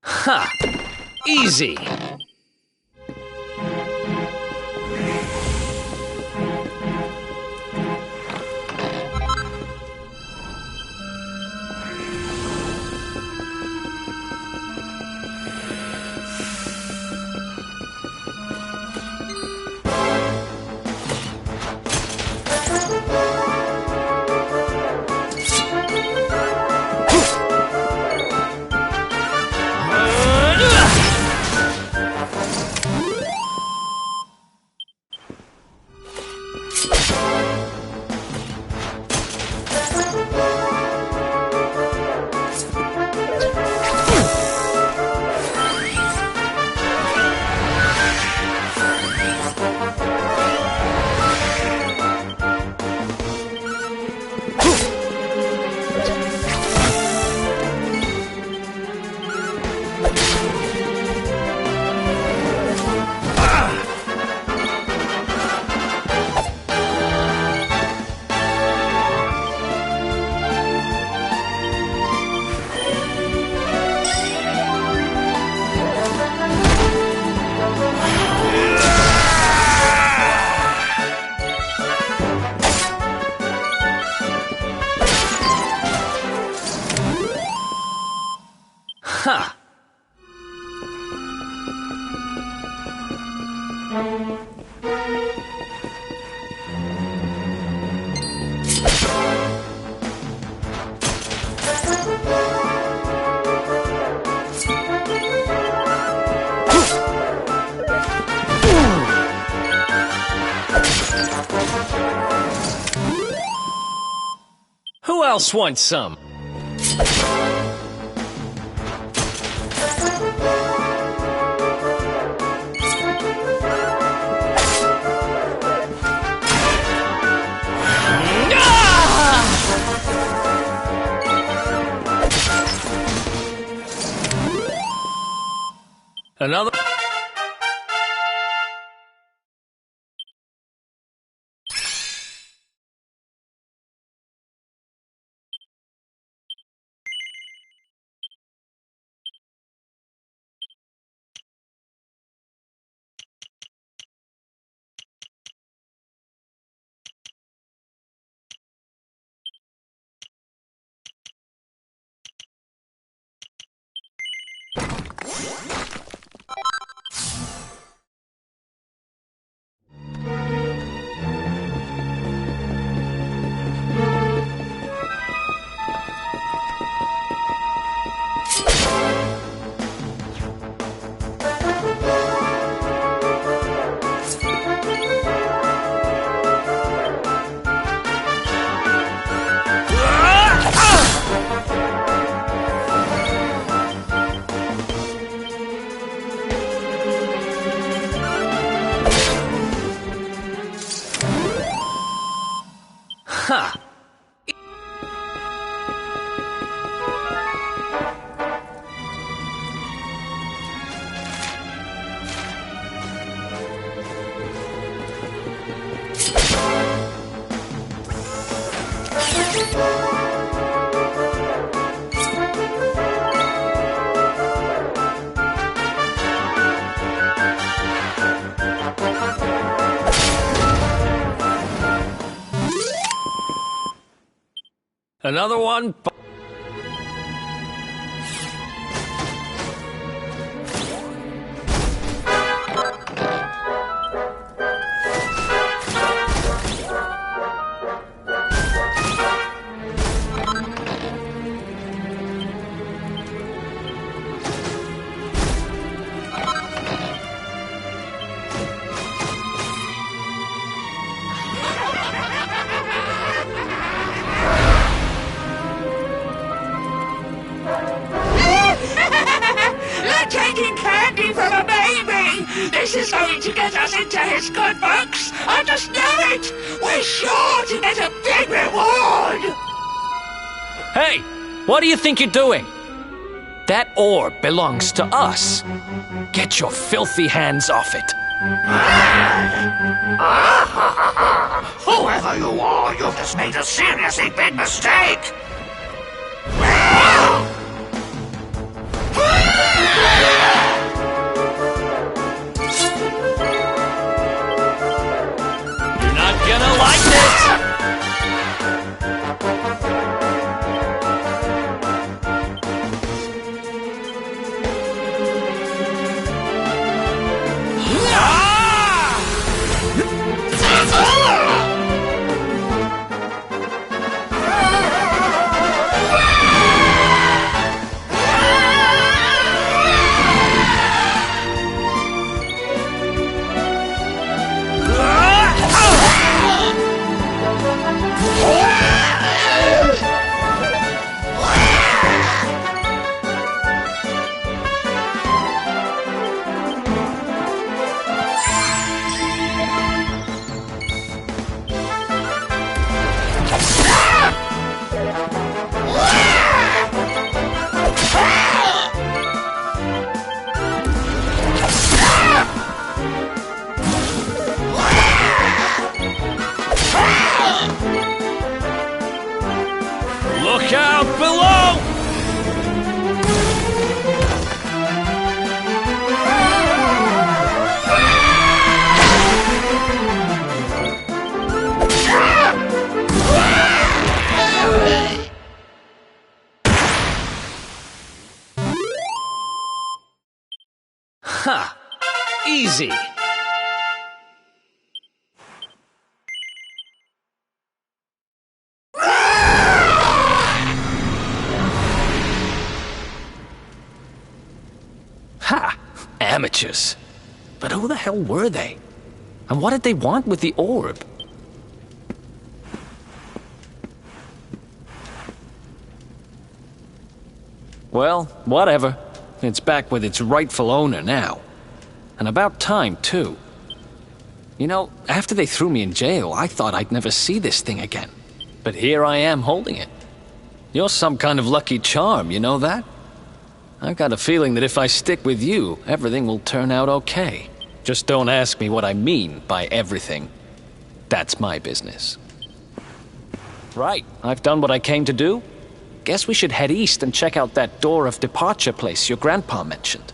Ha! Easy! Ha! Who else wants some? Another. Ha! Another one. This is going to get us into his good books! I just know it! We're sure to get a big reward! Hey! What do you think you're doing? That orb belongs to us. Get your filthy hands off it. Whoever you are, you've just made a seriously big mistake! You're not gonna like this! Look out below! Ha! Easy! Ha! Amateurs. But who the hell were they? And what did they want with the orb? Well, whatever. It's back with its rightful owner now. And about time, too. You know, after they threw me in jail, I thought I'd never see this thing again. But here I am holding it. You're some kind of lucky charm, you know that? I've got a feeling that if I stick with you, everything will turn out okay. Just don't ask me what I mean by everything. That's my business. Right, I've done what I came to do. Guess we should head east and check out that door of departure place your grandpa mentioned.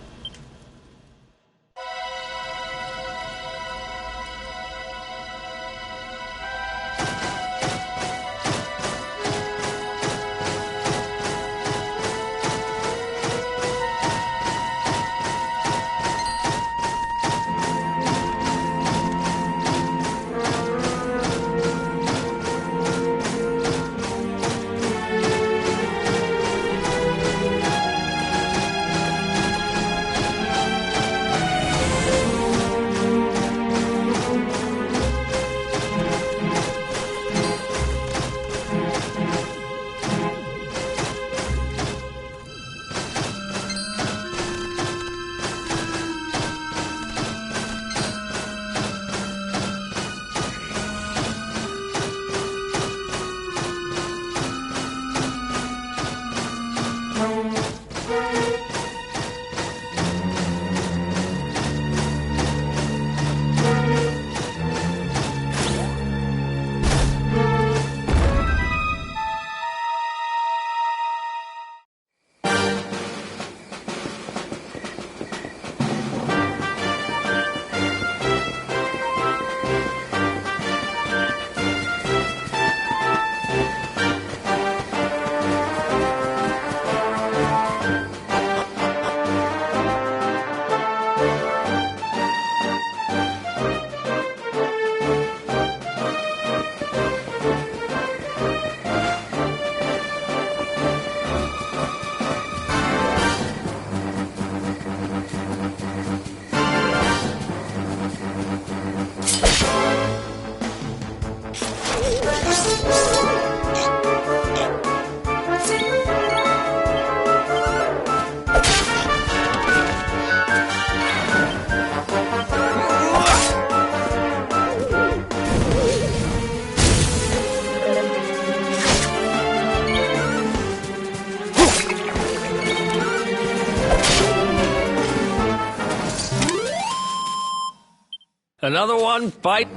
Another one bite.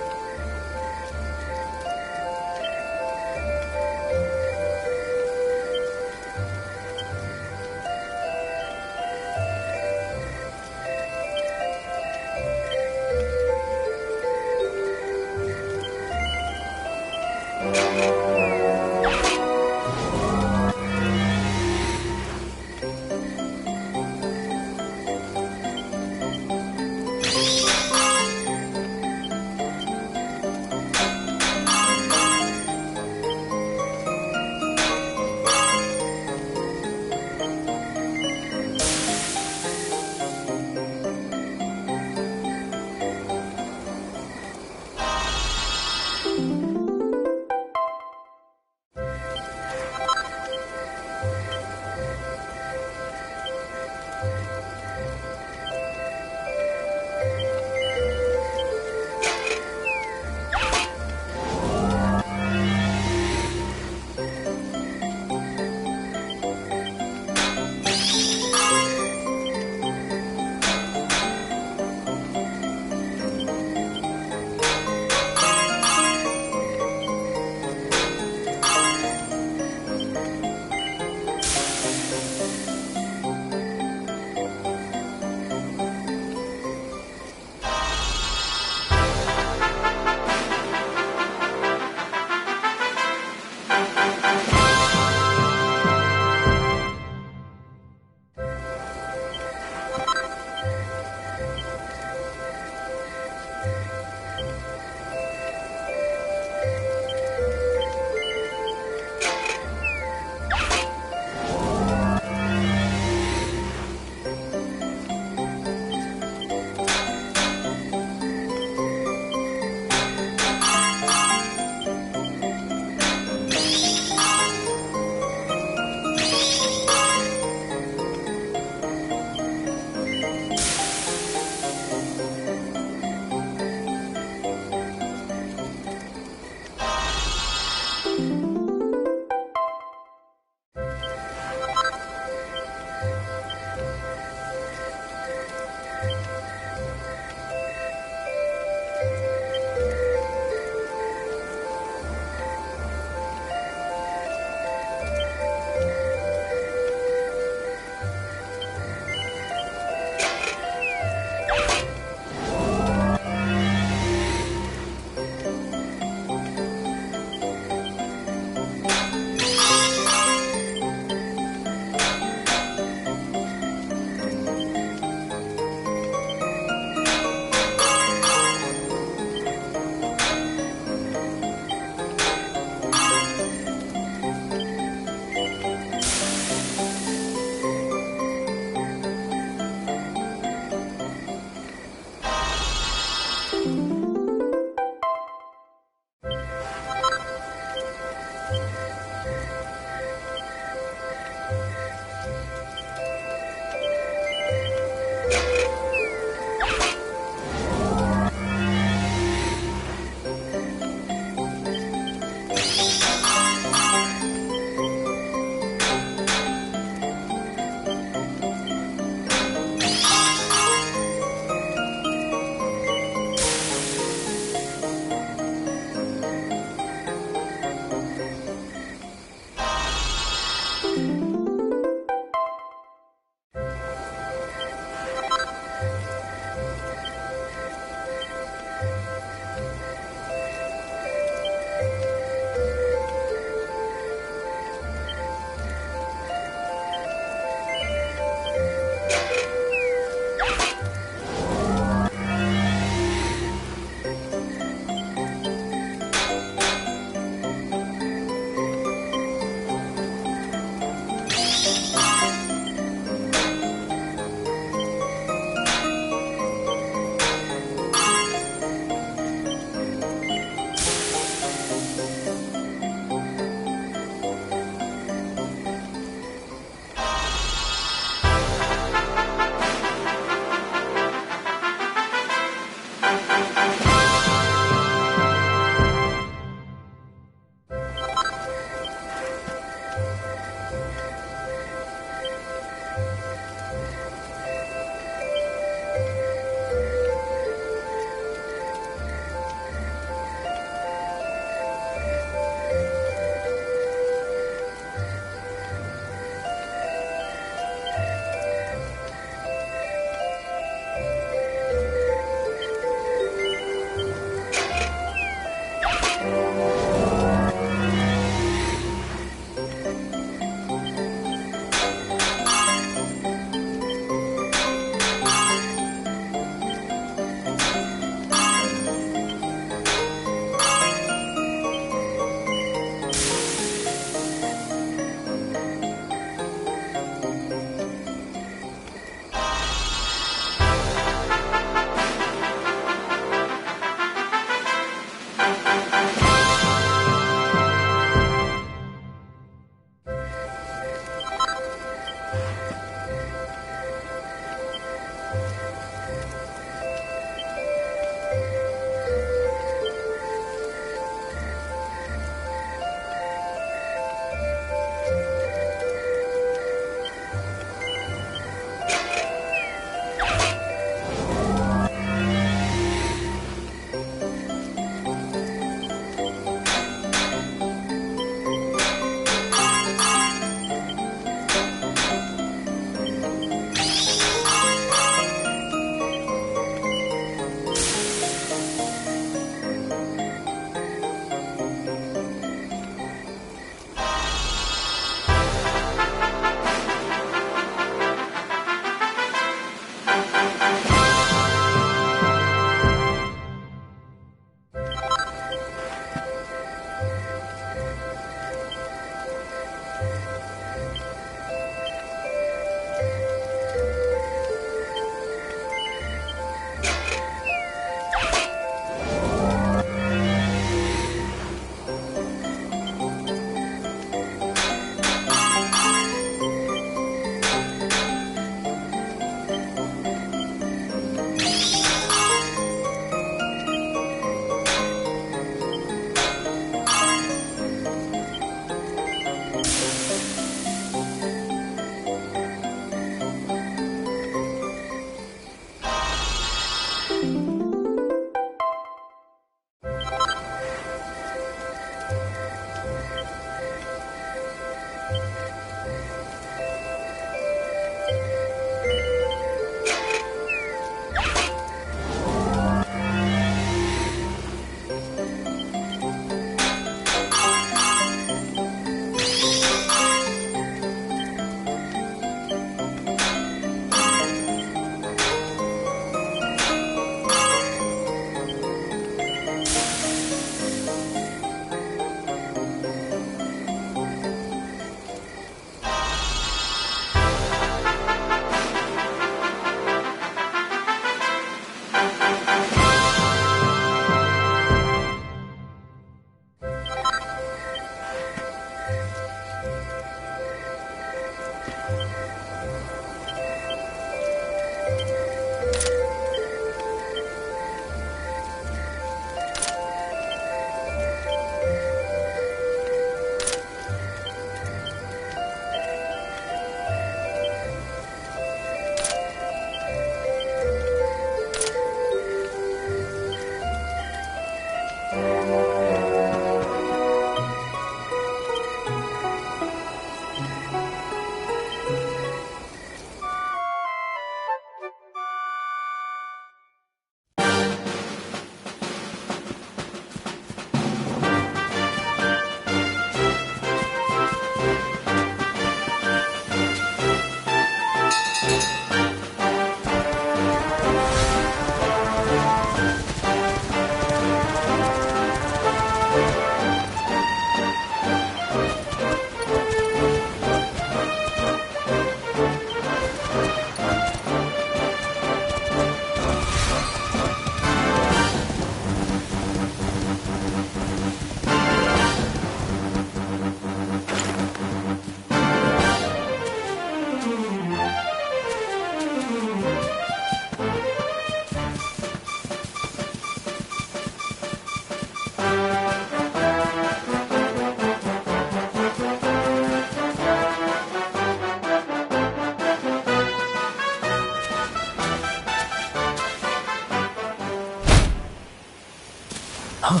Huh?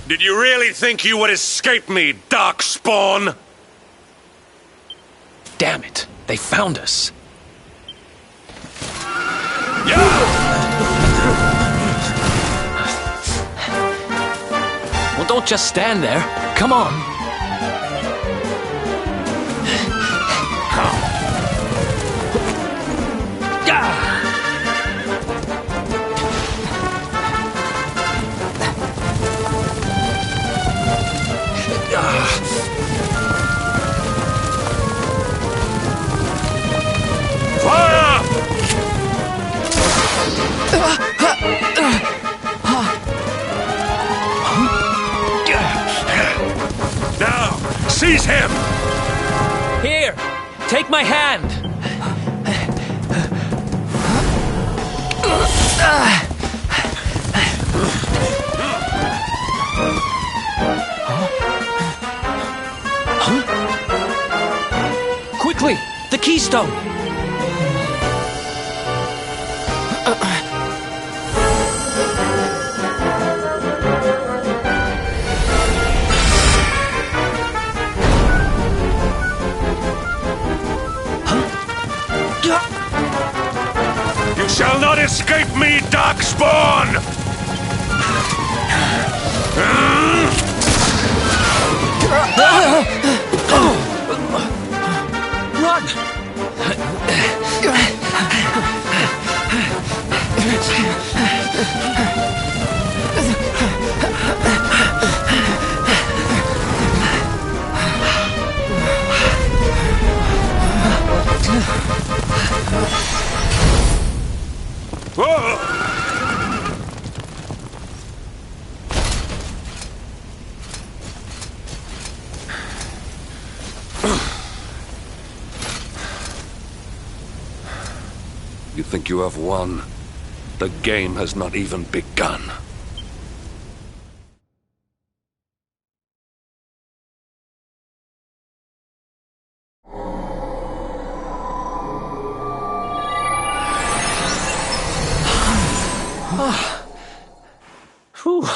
Did you really think you would escape me, Darkspawn? Damn it. They found us. Well, don't just stand there. Come on. Now, seize him! Here, take my hand. Quickly, the keystone. You shall not escape me, Darkspawn! Run! You think you have won? The game has not even begun. Whew,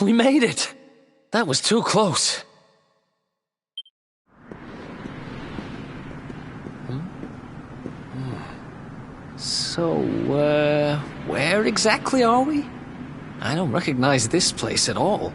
we made it. That was too close. So, where exactly are we? I don't recognize this place at all.